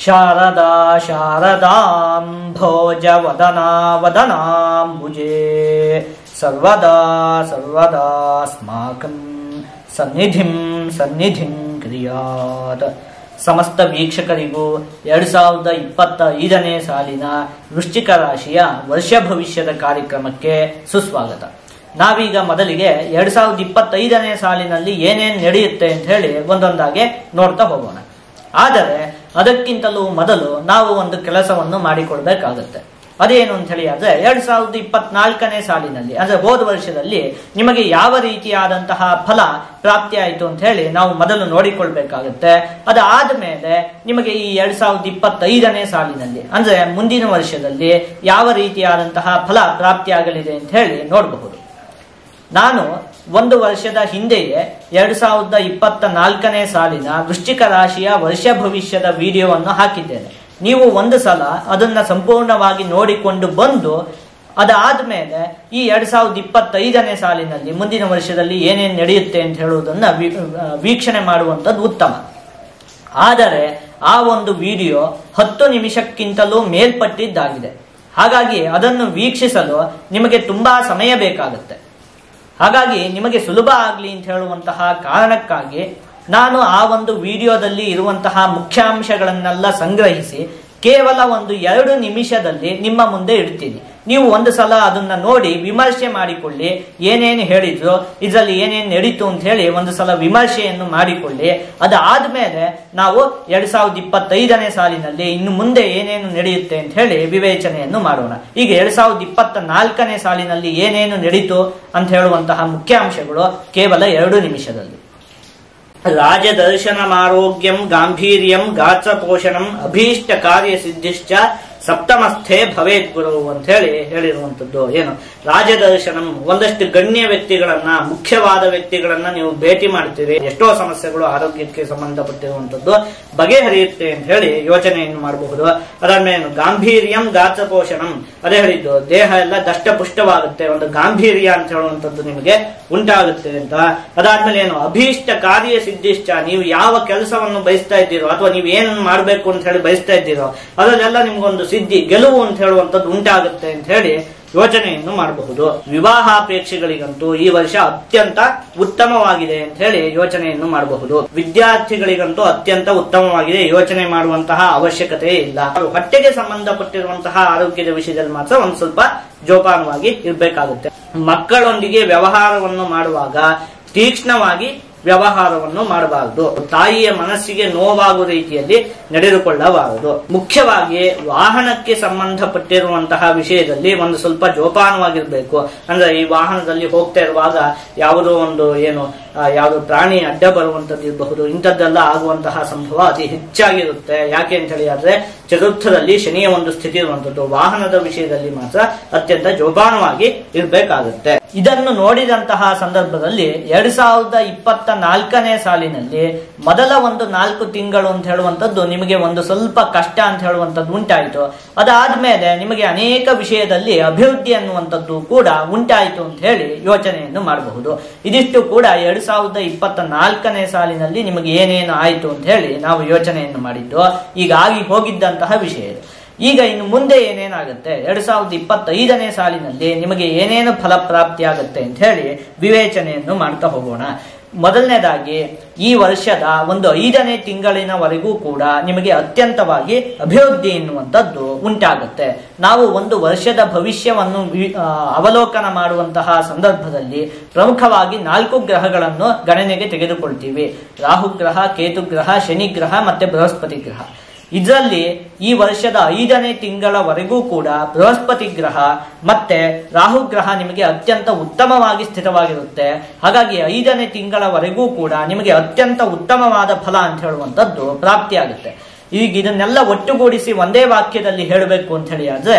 ಶಾರದಾ ಶಾರದಾಂಭೋಜ ವದನಾ ವದನಾಂಬುಜೇ ಸರ್ವದಾ ಸರ್ವದಾಸ್ಮಾಕಂ ಸನ್ನಿಧಿಂ ಸನ್ನಿಧಿಂ ಕ್ರಿಯಾತ್. ಸಮಸ್ತ ವೀಕ್ಷಕರಿಗೂ 2025ನೇ ಸಾಲಿನ ವೃಶ್ಚಿಕ ರಾಶಿಯ ವರ್ಷ ಭವಿಷ್ಯದ ಕಾರ್ಯಕ್ರಮಕ್ಕೆ ಸುಸ್ವಾಗತ. ನಾವೀಗ ಮೊದಲಿಗೆ 2025ನೇ ಸಾಲಿನಲ್ಲಿ ಏನೇನು ನಡೆಯುತ್ತೆ ಅಂತ ಹೇಳಿ ಒಂದೊಂದಾಗೆ ನೋಡ್ತಾ ಹೋಗೋಣ. ಆದರೆ ಅದಕ್ಕಿಂತಲೂ ಮೊದಲು ನಾವು ಒಂದು ಕೆಲಸವನ್ನು ಮಾಡಿಕೊಡ್ಬೇಕಾಗತ್ತೆ. ಅದೇನು ಅಂತ ಹೇಳಿ ಆದ್ರೆ 2024ನೇ ಸಾಲಿನಲ್ಲಿ ಅಂದ್ರೆ ಹೋದ ವರ್ಷದಲ್ಲಿ ನಿಮಗೆ ಯಾವ ರೀತಿಯಾದಂತಹ ಫಲ ಪ್ರಾಪ್ತಿ ಆಯಿತು ಅಂತ ಹೇಳಿ ನಾವು ಮೊದಲು ನೋಡಿಕೊಳ್ಬೇಕಾಗತ್ತೆ. ಅದಾದ ಮೇಲೆ ನಿಮಗೆ ಈ 2025ನೇ ಸಾಲಿನಲ್ಲಿ ಅಂದ್ರೆ ಮುಂದಿನ ವರ್ಷದಲ್ಲಿ ಯಾವ ರೀತಿಯಾದಂತಹ ಫಲ ಪ್ರಾಪ್ತಿಯಾಗಲಿದೆ ಅಂತ ಹೇಳಿ ನೋಡಬಹುದು. ನಾನು ಒಂದು ವರ್ಷದ ಹಿಂದೆಯೇ 2024ನೇ ಸಾಲಿನ ವೃಶ್ಚಿಕ ರಾಶಿಯ ವರ್ಷ ಭವಿಷ್ಯದ ವಿಡಿಯೋವನ್ನು ಹಾಕಿದ್ದೇನೆ. ನೀವು ಒಂದು ಸಲ ಅದನ್ನ ಸಂಪೂರ್ಣವಾಗಿ ನೋಡಿಕೊಂಡು ಬಂದು ಅದಾದ್ಮೇಲೆ ಈ 2025ನೇ ಸಾಲಿನಲ್ಲಿ ಮುಂದಿನ ವರ್ಷದಲ್ಲಿ ಏನೇನು ನಡೆಯುತ್ತೆ ಅಂತ ಹೇಳುವುದನ್ನ ವೀಕ್ಷಣೆ ಮಾಡುವಂಥದ್ದು ಉತ್ತಮ. ಆದರೆ ಆ ಒಂದು ವಿಡಿಯೋ 10 ನಿಮಿಷಕ್ಕಿಂತಲೂ ಮೇಲ್ಪಟ್ಟಿದ್ದಾಗಿದೆ. ಹಾಗಾಗಿ ಅದನ್ನು ವೀಕ್ಷಿಸಲು ನಿಮಗೆ ತುಂಬಾ ಸಮಯ ಬೇಕಾಗುತ್ತೆ. ಹಾಗಾಗಿ ನಿಮಗೆ ಸುಲಭ ಆಗಲಿ ಅಂತ ಹೇಳುವಂತಹ ಕಾರಣಕ್ಕಾಗಿ ನಾನು ಆ ಒಂದು ವಿಡಿಯೋದಲ್ಲಿ ಇರುವಂತಹ ಮುಖ್ಯಾಂಶಗಳನ್ನೆಲ್ಲ ಸಂಗ್ರಹಿಸಿ ಕೇವಲ ಒಂದು 2 ನಿಮಿಷದಲ್ಲಿ ನಿಮ್ಮ ಮುಂದೆ ಇಡ್ತೀನಿ. ನೀವು ಒಂದು ಸಲ ಅದನ್ನ ನೋಡಿ ವಿಮರ್ಶೆ ಮಾಡಿಕೊಳ್ಳಿ. ಏನೇನು ಹೇಳಿದ್ರು, ಇದರಲ್ಲಿ ಏನೇನು ನಡೀತು ಅಂತ ಹೇಳಿ ಒಂದು ಸಲ ವಿಮರ್ಶೆಯನ್ನು ಮಾಡಿಕೊಳ್ಳಿ. ಅದಾದ್ಮೇಲೆ ನಾವು 2025ನೇ ಸಾಲಿನಲ್ಲಿ ಇನ್ನು ಮುಂದೆ ಏನೇನು ನಡೆಯುತ್ತೆ ಅಂತ ಹೇಳಿ ವಿವೇಚನೆಯನ್ನು ಮಾಡೋಣ. ಈಗ 2024ನೇ ಸಾಲಿನಲ್ಲಿ ಏನೇನು ನಡೀತು ಅಂತ ಹೇಳುವಂತಹ ಮುಖ್ಯಾಂಶಗಳು ಕೇವಲ 2 ನಿಮಿಷದಲ್ಲಿ. ರಾಜದರ್ಶನಮಾರೋಗ್ಯಂ ಗಾಂಭೀರ್ಯಂ ಗಾತ್ರಪೋಷಣಂ ಅಭೀಷ್ಟ ಕಾರ್ಯ ಸಿದ್ಧಿಶ್ಚ ಸಪ್ತಮಸ್ಥೆ ಭವೇತ್ ಗುರು ಅಂತ ಹೇಳಿರುವಂತದ್ದು. ಏನು ರಾಜದರ್ಶನಂ, ಒಂದಷ್ಟು ಗಣ್ಯ ವ್ಯಕ್ತಿಗಳನ್ನ, ಮುಖ್ಯವಾದ ವ್ಯಕ್ತಿಗಳನ್ನ ನೀವು ಭೇಟಿ ಮಾಡ್ತೀರಿ. ಎಷ್ಟೋ ಸಮಸ್ಯೆಗಳು ಆರೋಗ್ಯಕ್ಕೆ ಸಂಬಂಧಪಟ್ಟಿರುವಂತದ್ದು ಬಗೆಹರಿಯುತ್ತೆ ಅಂತ ಹೇಳಿ ಯೋಚನೆಯನ್ನು ಮಾಡಬಹುದು. ಅದಾದ್ಮೇಲೆ ಗಾಂಭೀರ್ಯಂ ಗಾತ್ರಪೋಷಣಂ, ಅದೇ ಹೇಳಿದ್ದು ದೇಹ ಎಲ್ಲ ದಷ್ಟಪುಷ್ಟವಾಗುತ್ತೆ, ಒಂದು ಗಾಂಭೀರ್ಯ ಅಂತ ಹೇಳುವಂತದ್ದು ನಿಮಗೆ ಉಂಟಾಗುತ್ತೆ ಅಂತ. ಅದಾದ್ಮೇಲೆ ಏನು ಅಭೀಷ್ಟ ಕಾರ್ಯ ಸಿದ್ಧಿಶ್ಚ, ನೀವು ಯಾವ ಕೆಲಸವನ್ನು ಬಯಸ್ತಾ ಇದ್ದೀರೋ ಅಥವಾ ನೀವು ಏನನ್ನು ಮಾಡಬೇಕು ಅಂತ ಹೇಳಿ ಬಯಸ್ತಾ ಇದ್ದೀರೋ ಅದರಲ್ಲೆಲ್ಲ ನಿಮ್ಗೊಂದು ಸಿದ್ಧಿ, ಗೆಲುವು ಅಂತ ಹೇಳುವಂಥದ್ದು ಉಂಟಾಗುತ್ತೆ ಅಂತ ಹೇಳಿ ಯೋಚನೆಯನ್ನು ಮಾಡಬಹುದು. ವಿವಾಹಾಪೇಕ್ಷೆಗಳಿಗಂತೂ ಈ ವರ್ಷ ಅತ್ಯಂತ ಉತ್ತಮವಾಗಿದೆ ಅಂತ ಹೇಳಿ ಯೋಚನೆಯನ್ನು ಮಾಡಬಹುದು. ವಿದ್ಯಾರ್ಥಿಗಳಿಗಂತೂ ಅತ್ಯಂತ ಉತ್ತಮವಾಗಿದೆ, ಯೋಚನೆ ಮಾಡುವಂತಹ ಅವಶ್ಯಕತೆ ಇಲ್ಲ. ಹೊಟ್ಟೆಗೆ ಸಂಬಂಧಪಟ್ಟಿರುವಂತಹ ಆರೋಗ್ಯದ ವಿಷಯದಲ್ಲಿ ಮಾತ್ರ ಒಂದು ಸ್ವಲ್ಪ ಜೋಪಾನವಾಗಿ ಇರಬೇಕಾಗುತ್ತೆ. ಮಕ್ಕಳೊಂದಿಗೆ ವ್ಯವಹಾರವನ್ನು ಮಾಡುವಾಗ ತೀಕ್ಷ್ಣವಾಗಿ ವ್ಯವಹಾರವನ್ನು ಮಾಡಬಾರದು. ತಾಯಿಯ ಮನಸ್ಸಿಗೆ ನೋವಾಗುವ ರೀತಿಯಲ್ಲಿ ನಡೆದುಕೊಳ್ಳಬಾರದು. ಮುಖ್ಯವಾಗಿ ವಾಹನಕ್ಕೆ ಸಂಬಂಧಪಟ್ಟಿರುವಂತಹ ವಿಷಯದಲ್ಲಿ ಒಂದು ಸ್ವಲ್ಪ ಜೋಪಾನವಾಗಿರ್ಬೇಕು. ಅಂದ್ರೆ ಈ ವಾಹನದಲ್ಲಿ ಹೋಗ್ತಾ ಇರುವಾಗ ಯಾವುದೋ ಒಂದು ಯಾವುದೋ ಪ್ರಾಣಿ ಅಡ್ಡ ಬರುವಂತದ್ದು ಇರಬಹುದು, ಇಂಥದ್ದೆಲ್ಲ ಆಗುವಂತಹ ಸಂಭವ ಅತಿ ಹೆಚ್ಚಾಗಿರುತ್ತೆ. ಯಾಕೆ ಅಂತ ಹೇಳಿ ಆದ್ರೆ ಚತುರ್ಥದಲ್ಲಿ ಶನಿಯ ಒಂದು ಸ್ಥಿತಿ ಇರುವಂತದ್ದು. ವಾಹನದ ವಿಷಯದಲ್ಲಿ ಮಾತ್ರ ಅತ್ಯಂತ ಜೋಪಾನವಾಗಿ ಇರಬೇಕಾಗುತ್ತೆ. ಇದನ್ನು ನೋಡಿದಂತಹ ಸಂದರ್ಭದಲ್ಲಿ 2024ನೇ ಸಾಲಿನಲ್ಲಿ ಮೊದಲ ಒಂದು 4 ತಿಂಗಳು ಅಂತ ಹೇಳುವಂತದ್ದು ನಿಮಗೆ ಒಂದು ಸ್ವಲ್ಪ ಕಷ್ಟ ಅಂತ ಹೇಳುವಂತದ್ದು ಉಂಟಾಯಿತು. ಅದಾದ್ಮೇಲೆ ನಿಮಗೆ ಅನೇಕ ವಿಷಯದಲ್ಲಿ ಅಭಿವೃದ್ಧಿ ಅನ್ನುವಂಥದ್ದು ಕೂಡ ಉಂಟಾಯಿತು ಅಂತ ಹೇಳಿ ಯೋಚನೆಯನ್ನು ಮಾಡಬಹುದು. ಇದಿಷ್ಟು ಕೂಡ 2024ನೇ ಸಾಲಿನಲ್ಲಿ ನಿಮಗೆ ಏನೇನು ಆಯಿತು ಅಂತ ಹೇಳಿ ನಾವು ಯೋಚನೆಯನ್ನು ಮಾಡಿದ್ದು, ಈಗ ಆಗಿ ಹೋಗಿದ್ದಂತಹ ವಿಷಯ. ಈಗ ಇನ್ನು ಮುಂದೆ ಏನೇನಾಗುತ್ತೆ 2025ನೇ ಸಾಲಿನಲ್ಲಿ ನಿಮಗೆ ಏನೇನು ಫಲಪ್ರಾಪ್ತಿ ಆಗುತ್ತೆ ಅಂತ ಹೇಳಿ ವಿವೇಚನೆಯನ್ನು ಮಾಡ್ತಾ ಹೋಗೋಣ. ಮೊದಲನೇದಾಗಿ ಈ ವರ್ಷದ ಒಂದು 5ನೇ ತಿಂಗಳಿನವರೆಗೂ ಕೂಡ ನಿಮಗೆ ಅತ್ಯಂತವಾಗಿ ಅಭಿವೃದ್ಧಿ ಎನ್ನುವಂಥದ್ದು ಉಂಟಾಗುತ್ತೆ. ನಾವು ಒಂದು ವರ್ಷದ ಭವಿಷ್ಯವನ್ನು ಅವಲೋಕನ ಮಾಡುವಂತಹ ಸಂದರ್ಭದಲ್ಲಿ ಪ್ರಮುಖವಾಗಿ 4 ಗ್ರಹಗಳನ್ನು ಗಣನೆಗೆ ತೆಗೆದುಕೊಳ್ತೀವಿ. ರಾಹುಗ್ರಹ, ಕೇತುಗ್ರಹ, ಶನಿಗ್ರಹ ಮತ್ತೆ ಬೃಹಸ್ಪತಿ ಗ್ರಹ. ಇದರಲ್ಲಿ ಈ ವರ್ಷದ 5ನೇ ತಿಂಗಳವರೆಗೂ ಕೂಡ ಬೃಹಸ್ಪತಿ ಗ್ರಹ ಮತ್ತೆ ರಾಹುಗ್ರಹ ನಿಮಗೆ ಅತ್ಯಂತ ಉತ್ತಮವಾಗಿ ಸ್ಥಿತವಾಗಿರುತ್ತೆ. ಹಾಗಾಗಿ 5ನೇ ತಿಂಗಳವರೆಗೂ ಕೂಡ ನಿಮಗೆ ಅತ್ಯಂತ ಉತ್ತಮವಾದ ಫಲ ಅಂತ ಹೇಳುವಂಥದ್ದು ಪ್ರಾಪ್ತಿಯಾಗುತ್ತೆ. ಈಗ ಇದನ್ನೆಲ್ಲ ಒಟ್ಟುಗೂಡಿಸಿ ಒಂದೇ ವಾಕ್ಯದಲ್ಲಿ ಹೇಳಬೇಕು ಅಂತ ಹೇಳಿ ಆದ್ರೆ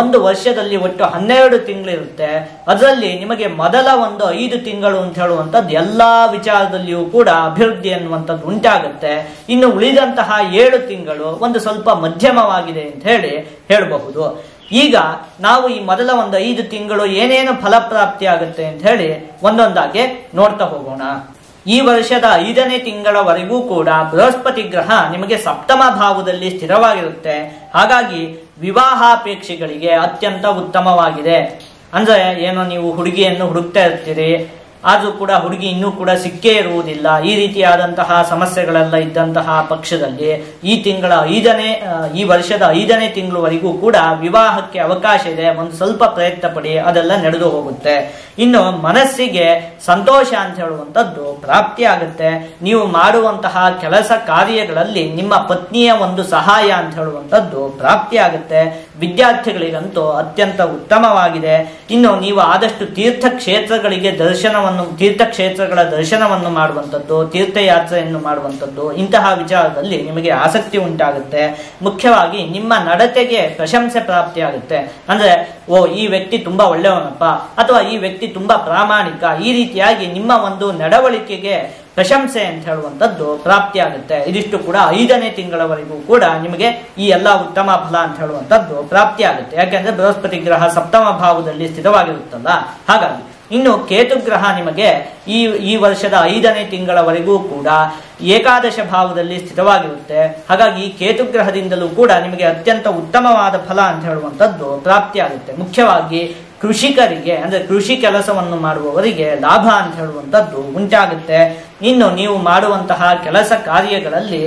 ಒಂದು ವರ್ಷದಲ್ಲಿ ಒಟ್ಟು 12 ತಿಂಗಳಿರುತ್ತೆ. ಅದರಲ್ಲಿ ನಿಮಗೆ ಮೊದಲ ಒಂದು 5 ತಿಂಗಳು ಅಂತ ಹೇಳುವಂಥದ್ದು ಎಲ್ಲಾ ವಿಚಾರದಲ್ಲಿಯೂ ಕೂಡ ಅಭಿವೃದ್ಧಿ ಅನ್ನುವಂಥದ್ದು ಉಂಟಾಗುತ್ತೆ. ಇನ್ನು ಉಳಿದಂತಹ 7 ತಿಂಗಳು ಒಂದು ಸ್ವಲ್ಪ ಮಧ್ಯಮವಾಗಿದೆ ಅಂತ ಹೇಳಿ ಹೇಳಬಹುದು. ಈಗ ನಾವು ಈ ಮೊದಲ ಒಂದು 5 ತಿಂಗಳು ಏನೇನು ಫಲಪ್ರಾಪ್ತಿ ಆಗುತ್ತೆ ಅಂತ ಹೇಳಿ ಒಂದೊಂದಾಗಿ ನೋಡ್ತಾ ಹೋಗೋಣ. ಈ ವರ್ಷದ 5ನೇ ತಿಂಗಳವರೆಗೂ ಕೂಡ ಬೃಹಸ್ಪತಿ ಗ್ರಹ ನಿಮಗೆ ಸಪ್ತಮ ಭಾವದಲ್ಲಿ ಸ್ಥಿರವಾಗಿರುತ್ತೆ. ಹಾಗಾಗಿ ವಿವಾಹಾಪೇಕ್ಷಿಗಳಿಗೆ ಅತ್ಯಂತ ಉತ್ತಮವಾಗಿದೆ. ಅಂದ್ರೆ ಏನೋ ನೀವು ಹುಡುಗಿಯನ್ನು ಹುಡುಕ್ತಾ ಇರ್ತೀರಿ, ಆದ್ರೂ ಕೂಡ ಹುಡುಗಿ ಇನ್ನೂ ಕೂಡ ಸಿಕ್ಕೇ ಇರುವುದಿಲ್ಲ, ಈ ರೀತಿಯಾದಂತಹ ಸಮಸ್ಯೆಗಳೆಲ್ಲ ಇದ್ದಂತಹ ಪಕ್ಷದಲ್ಲಿ ಈ ವರ್ಷದ 5ನೇ ತಿಂಗಳವರೆಗೂ ಕೂಡ ವಿವಾಹಕ್ಕೆ ಅವಕಾಶ ಇದೆ. ಒಂದು ಸ್ವಲ್ಪ ಪ್ರಯತ್ನ ಪಡಿ, ಅದೆಲ್ಲ ನಡೆದು ಹೋಗುತ್ತೆ. ಇನ್ನು ಮನಸ್ಸಿಗೆ ಸಂತೋಷ ಅಂತ ಹೇಳುವಂಥದ್ದು ಪ್ರಾಪ್ತಿಯಾಗುತ್ತೆ. ನೀವು ಮಾಡುವಂತಹ ಕೆಲಸ ಕಾರ್ಯಗಳಲ್ಲಿ ನಿಮ್ಮ ಪತ್ನಿಯ ಒಂದು ಸಹಾಯ ಅಂತ ಹೇಳುವಂಥದ್ದು ಪ್ರಾಪ್ತಿಯಾಗುತ್ತೆ. ವಿದ್ಯಾರ್ಥಿಗಳಿಗಂತೂ ಅತ್ಯಂತ ಉತ್ತಮವಾಗಿದೆ. ಇನ್ನು ನೀವು ಆದಷ್ಟು ತೀರ್ಥಕ್ಷೇತ್ರಗಳ ದರ್ಶನವನ್ನು ಮಾಡುವಂಥದ್ದು, ತೀರ್ಥಯಾತ್ರೆಯನ್ನು ಮಾಡುವಂಥದ್ದು, ಇಂತಹ ವಿಚಾರದಲ್ಲಿ ನಿಮಗೆ ಆಸಕ್ತಿ ಉಂಟಾಗುತ್ತೆ. ಮುಖ್ಯವಾಗಿ ನಿಮ್ಮ ನಡತೆಗೆ ಪ್ರಶಂಸೆ ಪ್ರಾಪ್ತಿಯಾಗುತ್ತೆ. ಅಂದ್ರೆ ಈ ವ್ಯಕ್ತಿ ತುಂಬಾ ಒಳ್ಳೆಯವನಪ್ಪ, ಅಥವಾ ಈ ವ್ಯಕ್ತಿ ತುಂಬಾ ಪ್ರಾಮಾಣಿಕ, ಈ ರೀತಿಯಾಗಿ ನಿಮ್ಮ ಒಂದು ನಡವಳಿಕೆಗೆ ಪ್ರಶಂಸೆ ಅಂತ ಹೇಳುವಂಥದ್ದು ಪ್ರಾಪ್ತಿಯಾಗುತ್ತೆ. ಇದಿಷ್ಟು ಕೂಡ 5ನೇ ತಿಂಗಳವರೆಗೂ ಕೂಡ ನಿಮಗೆ ಈ ಎಲ್ಲ ಉತ್ತಮ ಫಲ ಅಂತ ಹೇಳುವಂಥದ್ದು ಪ್ರಾಪ್ತಿಯಾಗುತ್ತೆ. ಯಾಕೆಂದ್ರೆ ಬೃಹಸ್ಪತಿ ಗ್ರಹ ಸಪ್ತಮ ಭಾವದಲ್ಲಿ ಸ್ಥಿರವಾಗಿರುತ್ತಲ್ಲ, ಹಾಗಾಗಿ. ಇನ್ನು ಕೇತು ಗ್ರಹ ನಿಮಗೆ ಈ ವರ್ಷದ 5ನೇ ತಿಂಗಳವರೆಗೂ ಕೂಡ ಏಕಾದಶ ಭಾವದಲ್ಲಿ ಸ್ಥಿರವಾಗಿರುತ್ತೆ. ಹಾಗಾಗಿ ಕೇತು ಗ್ರಹದಿಂದಲೂ ಕೂಡ ನಿಮಗೆ ಅತ್ಯಂತ ಉತ್ತಮವಾದ ಫಲ ಅಂತ ಹೇಳುವಂಥದ್ದು ಪ್ರಾಪ್ತಿಯಾಗುತ್ತೆ. ಮುಖ್ಯವಾಗಿ ಕೃಷಿಕರಿಗೆ, ಅಂದ್ರೆ ಕೃಷಿ ಕೆಲಸವನ್ನು ಮಾಡುವವರಿಗೆ ಲಾಭ ಅಂತ ಹೇಳುವಂಥದ್ದು ಉಂಟಾಗುತ್ತೆ. ಇನ್ನು ನೀವು ಮಾಡುವಂತಹ ಕೆಲಸ ಕಾರ್ಯಗಳಲ್ಲಿ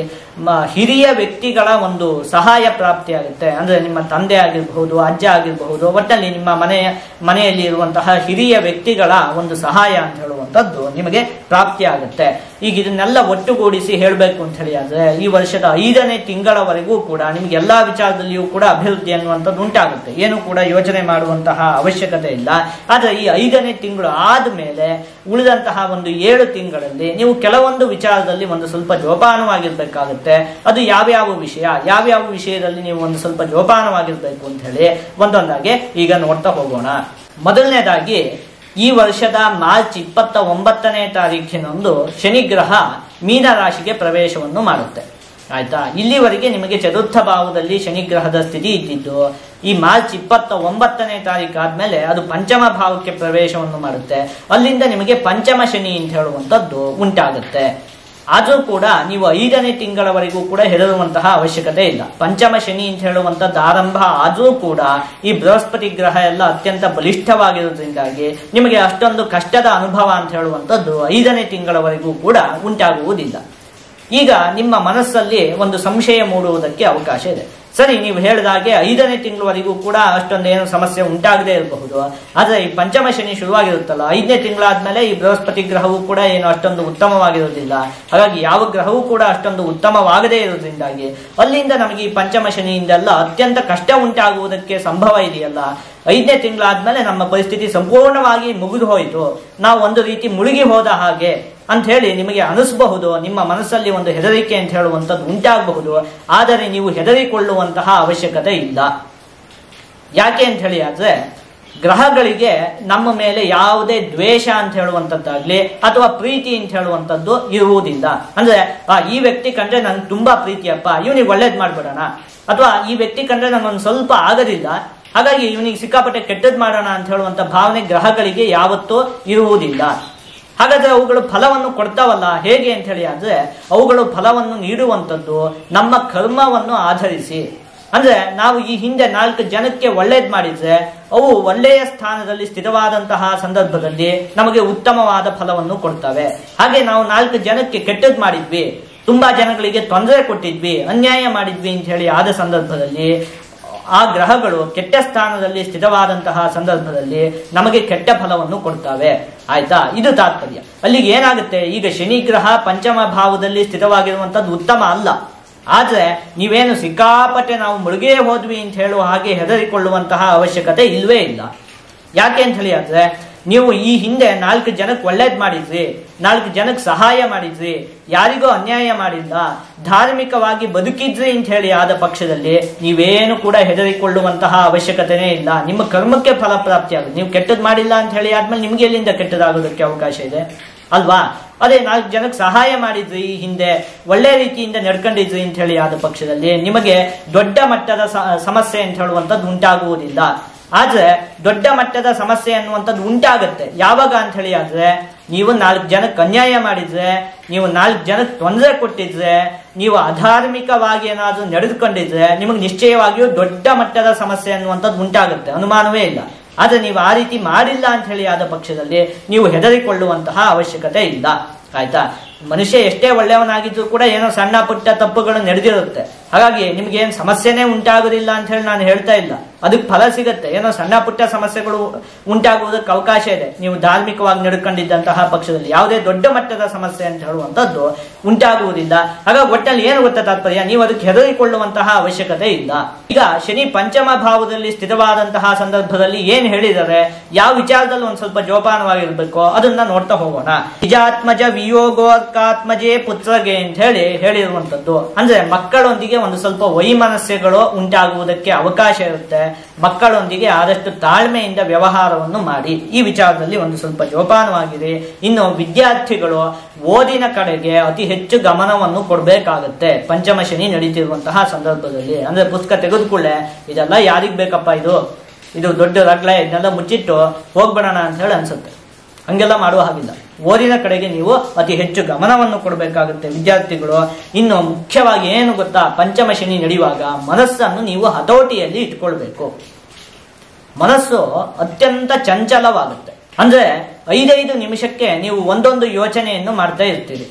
ಹಿರಿಯ ವ್ಯಕ್ತಿಗಳ ಒಂದು ಸಹಾಯ ಪ್ರಾಪ್ತಿಯಾಗುತ್ತೆ. ಅಂದ್ರೆ ನಿಮ್ಮ ತಂದೆ ಆಗಿರಬಹುದು, ಅಜ್ಜ ಆಗಿರಬಹುದು, ಒಟ್ಟಲ್ಲಿ ನಿಮ್ಮ ಮನೆಯಲ್ಲಿ ಇರುವಂತಹ ಹಿರಿಯ ವ್ಯಕ್ತಿಗಳ ಒಂದು ಸಹಾಯ ಅಂತ ಹೇಳುವಂಥದ್ದು ನಿಮಗೆ ಪ್ರಾಪ್ತಿಯಾಗುತ್ತೆ. ಈಗ ಇದನ್ನೆಲ್ಲ ಒಟ್ಟುಗೂಡಿಸಿ ಹೇಳಬೇಕು ಅಂತ ಹೇಳಿ ಆದ್ರೆ ಈ ವರ್ಷದ 5ನೇ ತಿಂಗಳವರೆಗೂ ಕೂಡ ನಿಮ್ಗೆ ಎಲ್ಲಾ ವಿಚಾರದಲ್ಲಿಯೂ ಕೂಡ ಅಭಿವೃದ್ಧಿ ಅನ್ನುವಂಥದ್ದು ಉಂಟಾಗುತ್ತೆ. ಏನು ಕೂಡ ಯೋಚನೆ ಮಾಡುವಂತಹ ಅವಶ್ಯಕತೆ ಇಲ್ಲ. ಆದ್ರೆ ಈ 5ನೇ ತಿಂಗಳು ಆದ್ಮೇಲೆ ಉಳಿದಂತಹ ಒಂದು 7 ತಿಂಗಳಲ್ಲಿ ನೀವು ಕೆಲವೊಂದು ವಿಚಾರದಲ್ಲಿ ಒಂದು ಸ್ವಲ್ಪ ಜೋಪಾನವಾಗಿರ್ಬೇಕಾಗುತ್ತೆ. ಅದು ಯಾವ್ಯಾವ ವಿಷಯದಲ್ಲಿ ನೀವು ಒಂದು ಸ್ವಲ್ಪ ಜೋಪಾನವಾಗಿರ್ಬೇಕು ಅಂತ ಹೇಳಿ ಒಂದೊಂದಾಗಿ ಈಗ ನೋಡ್ತಾ ಹೋಗೋಣ. ಮೊದಲನೇದಾಗಿ ಈ ವರ್ಷದ ಮಾರ್ಚ್ 29ನೇ ತಾರೀಖಿನಂದು ಶನಿ ಗ್ರಹ ಮೀನ ರಾಶಿಗೆ ಪ್ರವೇಶವನ್ನು ಮಾಡುತ್ತೆ. ಆಯ್ತಾ, ಇಲ್ಲಿವರೆಗೆ ನಿಮಗೆ ಚತುರ್ಥ ಭಾವದಲ್ಲಿ ಶನಿ ಗ್ರಹದ ಸ್ಥಿತಿ ಇದ್ದಿದ್ದು, ಈ ಮಾರ್ಚ್ 29ನೇ ತಾರೀಕು ಆದ್ಮೇಲೆ ಅದು ಪಂಚಮ ಭಾವಕ್ಕೆ ಪ್ರವೇಶವನ್ನು ಮಾಡುತ್ತೆ. ಅಲ್ಲಿಂದ ನಿಮಗೆ ಪಂಚಮ ಶನಿ ಅಂತ ಹೇಳುವಂಥದ್ದು ಉಂಟಾಗುತ್ತೆ. ಆದ್ರೂ ಕೂಡ ನೀವು 5ನೇ ತಿಂಗಳವರೆಗೂ ಕೂಡ ಹೆದರುವಂತಹ ಅವಶ್ಯಕತೆ ಇಲ್ಲ. ಪಂಚಮ ಶನಿ ಅಂತ ಹೇಳುವಂಥದ್ದು ಆರಂಭ ಆದ್ರೂ ಕೂಡ ಈ ಬೃಹಸ್ಪತಿ ಗ್ರಹ ಎಲ್ಲ ಅತ್ಯಂತ ಬಲಿಷ್ಠವಾಗಿರೋದ್ರಿಂದಾಗಿ ನಿಮಗೆ ಅಷ್ಟೊಂದು ಕಷ್ಟದ ಅನುಭವ ಅಂತ ಹೇಳುವಂಥದ್ದು 5ನೇ ತಿಂಗಳವರೆಗೂ ಕೂಡ ಉಂಟಾಗುವುದಿಲ್ಲ. ಈಗ ನಿಮ್ಮ ಮನಸ್ಸಲ್ಲಿ ಒಂದು ಸಂಶಯ ಮೂಡುವುದಕ್ಕೆ ಅವಕಾಶ ಇದೆ. ಸರಿ, ನೀವು ಹೇಳಿದಾಗೆ 5ನೇ ತಿಂಗಳವರೆಗೂ ಕೂಡ ಅಷ್ಟೊಂದೇನು ಸಮಸ್ಯೆ ಉಂಟಾಗದೇ ಇರಬಹುದು. ಆದ್ರೆ ಈ ಪಂಚಮ ಶನಿ ಶುರುವಾಗಿರುತ್ತಲ್ಲ, 5ನೇ ತಿಂಗಳಾದ್ಮೇಲೆ ಈ ಬೃಹಸ್ಪತಿ ಗ್ರಹವೂ ಕೂಡ ಏನು ಅಷ್ಟೊಂದು ಉತ್ತಮವಾಗಿರೋದಿಲ್ಲ. ಹಾಗಾಗಿ ಯಾವ ಗ್ರಹವೂ ಕೂಡ ಅಷ್ಟೊಂದು ಉತ್ತಮವಾಗದೇ ಇರೋದ್ರಿಂದಾಗಿ ಅಲ್ಲಿಂದ ನಮಗೆ ಈ ಪಂಚಮ ಶನಿಯಿಂದೆಲ್ಲ ಅತ್ಯಂತ ಕಷ್ಟ ಉಂಟಾಗುವುದಕ್ಕೆ ಸಂಭವ ಇದೆಯಲ್ಲ. 5ನೇ ತಿಂಗಳಾದ್ಮೇಲೆ ನಮ್ಮ ಪರಿಸ್ಥಿತಿ ಸಂಪೂರ್ಣವಾಗಿ ಮುಗಿದು ಹೋಯಿತು, ನಾವು ಒಂದು ರೀತಿ ಮುಳುಗಿ ಹೋದ ಹಾಗೆ ಅಂತ ಹೇಳಿ ನಿಮಗೆ ಅನಿಸಬಹುದು. ನಿಮ್ಮ ಮನಸ್ಸಲ್ಲಿ ಒಂದು ಹೆದರಿಕೆ ಅಂತ ಹೇಳುವಂಥದ್ದು ಉಂಟಾಗಬಹುದು. ಆದರೆ ನೀವು ಹೆದರಿಕೊಳ್ಳುವಂತಹ ಅವಶ್ಯಕತೆ ಇಲ್ಲ. ಯಾಕೆ ಅಂತ ಹೇಳಿ ಆದ್ರೆ ಗ್ರಹಗಳಿಗೆ ನಮ್ಮ ಮೇಲೆ ಯಾವುದೇ ದ್ವೇಷ ಅಂತ ಹೇಳುವಂಥದ್ದಾಗ್ಲಿ ಅಥವಾ ಪ್ರೀತಿ ಅಂತ ಹೇಳುವಂಥದ್ದು ಇರುವುದಿಲ್ಲ. ಅಂದ್ರೆ ಈ ವ್ಯಕ್ತಿ ಕಂಡ್ರೆ ನಂಗೆ ತುಂಬಾ ಪ್ರೀತಿಯಪ್ಪ, ಇವನಿಗೆ ಒಳ್ಳೇದ್ ಮಾಡ್ಬಿಡೋಣ, ಅಥವಾ ಈ ವ್ಯಕ್ತಿ ಕಂಡ್ರೆ ನಂಗೊಂದು ಸ್ವಲ್ಪ ಆಗೋದಿಲ್ಲ, ಹಾಗಾಗಿ ಇವನಿಗೆ ಸಿಕ್ಕಾಪಟ್ಟೆ ಕೆಟ್ಟದ್ ಮಾಡೋಣ ಅಂತ ಹೇಳುವಂತ ಭಾವನೆ ಗ್ರಹಗಳಿಗೆ ಯಾವತ್ತೂ ಇರುವುದಿಲ್ಲ. ಹಾಗಾದ್ರೆ ಅವುಗಳು ಫಲವನ್ನು ಕೊಡ್ತಾವಲ್ಲ, ಹೇಗೆ ಅಂತ ಹೇಳಿ ಆದ್ರೆ ಅವುಗಳು ಫಲವನ್ನು ನೀಡುವಂಥದ್ದು ನಮ್ಮ ಕರ್ಮವನ್ನು ಆಧರಿಸಿ. ಅಂದ್ರೆ ನಾವು ಈ ಹಿಂದೆ 4 ಜನಕ್ಕೆ ಒಳ್ಳೇದ್ ಮಾಡಿದ್ರೆ ಅವು ಒಳ್ಳೆಯ ಸ್ಥಾನದಲ್ಲಿ ಸ್ಥಿರವಾದಂತಹ ಸಂದರ್ಭದಲ್ಲಿ ನಮಗೆ ಉತ್ತಮವಾದ ಫಲವನ್ನು ಕೊಡ್ತವೆ. ಹಾಗೆ ನಾವು 4 ಜನಕ್ಕೆ ಕೆಟ್ಟದ್ ಮಾಡಿದ್ವಿ, ತುಂಬಾ ಜನಗಳಿಗೆ ತೊಂದರೆ ಕೊಟ್ಟಿದ್ವಿ, ಅನ್ಯಾಯ ಮಾಡಿದ್ವಿ ಅಂತ ಹೇಳಿ ಆದ ಸಂದರ್ಭದಲ್ಲಿ ಆ ಗ್ರಹಗಳು ಕೆಟ್ಟ ಸ್ಥಾನದಲ್ಲಿ ಸ್ಥಿರವಾದಂತಹ ಸಂದರ್ಭದಲ್ಲಿ ನಮಗೆ ಕೆಟ್ಟ ಫಲವನ್ನು ಕೊಡ್ತವೆ. ಆಯ್ತಾ, ಇದು ತಾತ್ಪರ್ಯ. ಅಲ್ಲಿಗೆ ಏನಾಗುತ್ತೆ, ಈಗ ಶನಿ ಗ್ರಹ ಪಂಚಮ ಭಾವದಲ್ಲಿ ಸ್ಥಿರವಾಗಿರುವಂತದ್ದು ಉತ್ತಮ ಅಲ್ಲ. ಆದ್ರೆ ನೀವೇನು ಸಿಕ್ಕಾಪಟ್ಟೆ ನಾವು ಮುಳುಗೇ ಹೋದ್ವಿ ಅಂತ ಹೇಳುವ ಹಾಗೆ ಹೆದರಿಕೊಳ್ಳುವಂತಹ ಅವಶ್ಯಕತೆ ಇಲ್ವೇ ಇಲ್ಲ. ಯಾಕೆ ಅಂತ ಹೇಳಿ ಆದ್ರೆ ನೀವು ಈ ಹಿಂದೆ 4 ಜನಕ್ಕೆ ಒಳ್ಳೇದ್ ಮಾಡಿದ್ರಿ, 4 ಜನಕ್ಕೆ ಸಹಾಯ ಮಾಡಿದ್ರಿ, ಯಾರಿಗೂ ಅನ್ಯಾಯ ಮಾಡಿಲ್ಲ, ಧಾರ್ಮಿಕವಾಗಿ ಬದುಕಿದ್ರಿ ಅಂತ ಹೇಳಿ ಆದ ಪಕ್ಷದಲ್ಲಿ ನೀವೇನು ಕೂಡ ಹೆದರಿಕೊಳ್ಳುವಂತಹ ಅವಶ್ಯಕತೆನೇ ಇಲ್ಲ. ನಿಮ್ಮ ಕರ್ಮಕ್ಕೆ ಫಲ ಪ್ರಾಪ್ತಿ ಆಗುತ್ತೆ. ನೀವು ಕೆಟ್ಟದ್ ಮಾಡಿಲ್ಲ ಅಂತ ಹೇಳಿ ಆದ್ಮೇಲೆ ನಿಮ್ಗೆ ಎಲ್ಲಿಂದ ಕೆಟ್ಟದಾಗೋದಕ್ಕೆ ಅವಕಾಶ ಇದೆ ಅಲ್ವಾ? ಅದೇ 4 ಜನಕ್ಕೆ ಸಹಾಯ ಮಾಡಿದ್ರಿ, ಈ ಹಿಂದೆ ಒಳ್ಳೆ ರೀತಿಯಿಂದ ನಡ್ಕೊಂಡಿದ್ರಿ ಅಂತ ಹೇಳಿ ಆದ ಪಕ್ಷದಲ್ಲಿ ನಿಮಗೆ ದೊಡ್ಡ ಮಟ್ಟದ ಸಮಸ್ಯೆ ಅಂತ ಹೇಳುವಂಥದ್ದು ಉಂಟಾಗುವುದಿಲ್ಲ. ಆದ್ರೆ ದೊಡ್ಡ ಮಟ್ಟದ ಸಮಸ್ಯೆ ಅನ್ನುವಂಥದ್ದು ಉಂಟಾಗುತ್ತೆ ಯಾವಾಗ ಅಂತ ಹೇಳಿ ಆದ್ರೆ ನೀವು 4 ಜನಕ್ಕೆ ಅನ್ಯಾಯ ಮಾಡಿದ್ರೆ, ನೀವು 4 ಜನಕ್ಕೆ ತೊಂದರೆ ಕೊಟ್ಟಿದ್ರೆ, ನೀವು ಅಧಾರ್ಮಿಕವಾಗಿ ಏನಾದರೂ ನಡೆದುಕೊಂಡಿದ್ರೆ ನಿಮಗೆ ನಿಶ್ಚಯವಾಗಿಯೂ ದೊಡ್ಡ ಮಟ್ಟದ ಸಮಸ್ಯೆ ಅನ್ನುವಂಥದ್ದು ಉಂಟಾಗುತ್ತೆ, ಅನುಮಾನವೇ ಇಲ್ಲ. ಆದರೆ ನೀವು ಆ ರೀತಿ ಮಾಡಿಲ್ಲ ಅಂತ ಹೇಳಿ ಆದ ಪಕ್ಷದಲ್ಲಿ ನೀವು ಹೆದರಿಕೊಳ್ಳುವಂತಹ ಅವಶ್ಯಕತೆ ಇಲ್ಲ. ಆಯ್ತಾ? ಮನುಷ್ಯ ಎಷ್ಟೇ ಒಳ್ಳೆಯವನಾಗಿದ್ರು ಕೂಡ ಏನೋ ಸಣ್ಣ ಪುಟ್ಟ ತಪ್ಪುಗಳು ನಡೆದಿರುತ್ತೆ. ಹಾಗಾಗಿ ನಿಮ್ಗೆ ಏನ್ ಸಮಸ್ಯೆನೇ ಉಂಟಾಗುದಿಲ್ಲ ಅಂತ ಹೇಳಿ ನಾನು ಹೇಳ್ತಾ ಇಲ್ಲ. ಅದಕ್ಕೆ ಫಲ ಸಿಗುತ್ತೆ. ಏನೋ ಸಣ್ಣ ಪುಟ್ಟ ಸಮಸ್ಯೆಗಳು ಉಂಟಾಗುವುದಕ್ಕೆ ಅವಕಾಶ ಇದೆ ನೀವು ಧಾರ್ಮಿಕವಾಗಿ ನಡ್ಕೊಂಡಿದ್ದಂತಹ ಪಕ್ಷದಲ್ಲಿ. ಯಾವುದೇ ದೊಡ್ಡ ಮಟ್ಟದ ಸಮಸ್ಯೆ ಅಂತ ಹೇಳುವಂತದ್ದು ಉಂಟಾಗುವುದಿಲ್ಲ. ಹಾಗಾಗಿ ಒಟ್ಟಲ್ಲಿ ಏನು ಗೊತ್ತಾ ತಾತ್ಪರ್ಯ, ನೀವು ಅದಕ್ಕೆ ಹೆದರಿಕೊಳ್ಳುವಂತಹ ಅವಶ್ಯಕತೆ ಇಲ್ಲ. ಈಗ ಶನಿ ಪಂಚಮ ಭಾವದಲ್ಲಿ ಸ್ಥಿತವಾದಂತಹ ಸಂದರ್ಭದಲ್ಲಿ ಏನ್ ಹೇಳಿದರೆ, ಯಾವ ವಿಚಾರದಲ್ಲಿ ಒಂದ್ ಸ್ವಲ್ಪ ಜೋಪಾನವಾಗಿರ್ಬೇಕು ಅದನ್ನ ನೋಡ್ತಾ ಹೋಗೋಣ. ನಿಜಾತ್ಮಜ ವಿಯೋಗೋರ್ಕಾತ್ಮಜೇ ಪುತ್ರಗೆ ಅಂತ ಹೇಳಿರುವಂತದ್ದು. ಅಂದ್ರೆ ಮಕ್ಕಳೊಂದಿಗೆ ಒಂದು ಸ್ವಲ್ಪ ವೈಮನಸ್ಯಗಳು ಉಂಟಾಗುವುದಕ್ಕೆ ಅವಕಾಶ ಇರುತ್ತೆ. ಮಕ್ಕಳೊಂದಿಗೆ ಆದಷ್ಟು ತಾಳ್ಮೆಯಿಂದ ವ್ಯವಹಾರವನ್ನು ಮಾಡಿ. ಈ ವಿಚಾರದಲ್ಲಿ ಒಂದು ಸ್ವಲ್ಪ ಜೋಪಾನವಾಗಿರಿ. ಇನ್ನು ವಿದ್ಯಾರ್ಥಿಗಳು ಓದಿನ ಕಡೆಗೆ ಅತಿ ಹೆಚ್ಚು ಗಮನವನ್ನು ಕೊಡಬೇಕಾಗತ್ತೆ ಪಂಚಮ ಶನಿ ನಡೀತಿರುವಂತಹ ಸಂದರ್ಭದಲ್ಲಿ. ಅಂದ್ರೆ ಪುಸ್ತಕ ತೆಗೆದುಕೊಳ್ಳೆ ಇದೆಲ್ಲ ಯಾರಿಗ್ ಬೇಕಪ್ಪ, ಇದು ದೊಡ್ಡ ರಗ್ಳೆ, ಇದನ್ನೆಲ್ಲ ಮುಚ್ಚಿಟ್ಟು ಹೋಗ್ಬಿಡೋಣ ಅಂತ ಹೇಳಿ ಅನ್ಸುತ್ತೆ. ಹಂಗೆಲ್ಲ ಮಾಡುವ ಹಾಗಿಲ್ಲ. ಓದಿನ ಕಡೆಗೆ ನೀವು ಅತಿ ಹೆಚ್ಚು ಗಮನವನ್ನು ಕೊಡಬೇಕಾಗುತ್ತೆ ವಿದ್ಯಾರ್ಥಿಗಳು. ಇನ್ನು ಮುಖ್ಯವಾಗಿ ಏನು ಗೊತ್ತಾ, ಪಂಚಮ ಶನಿ ನಡೆಯುವಾಗ ಮನಸ್ಸನ್ನು ನೀವು ಹತೋಟಿಯಲ್ಲಿ ಇಟ್ಕೊಳ್ಬೇಕು. ಮನಸ್ಸು ಅತ್ಯಂತ ಚಂಚಲವಾಗುತ್ತೆ. ಅಂದ್ರೆ 5 ನಿಮಿಷಕ್ಕೆ ನೀವು ಒಂದೊಂದು ಯೋಚನೆಯನ್ನು ಮಾಡ್ತಾ ಇರ್ತೀರಿ.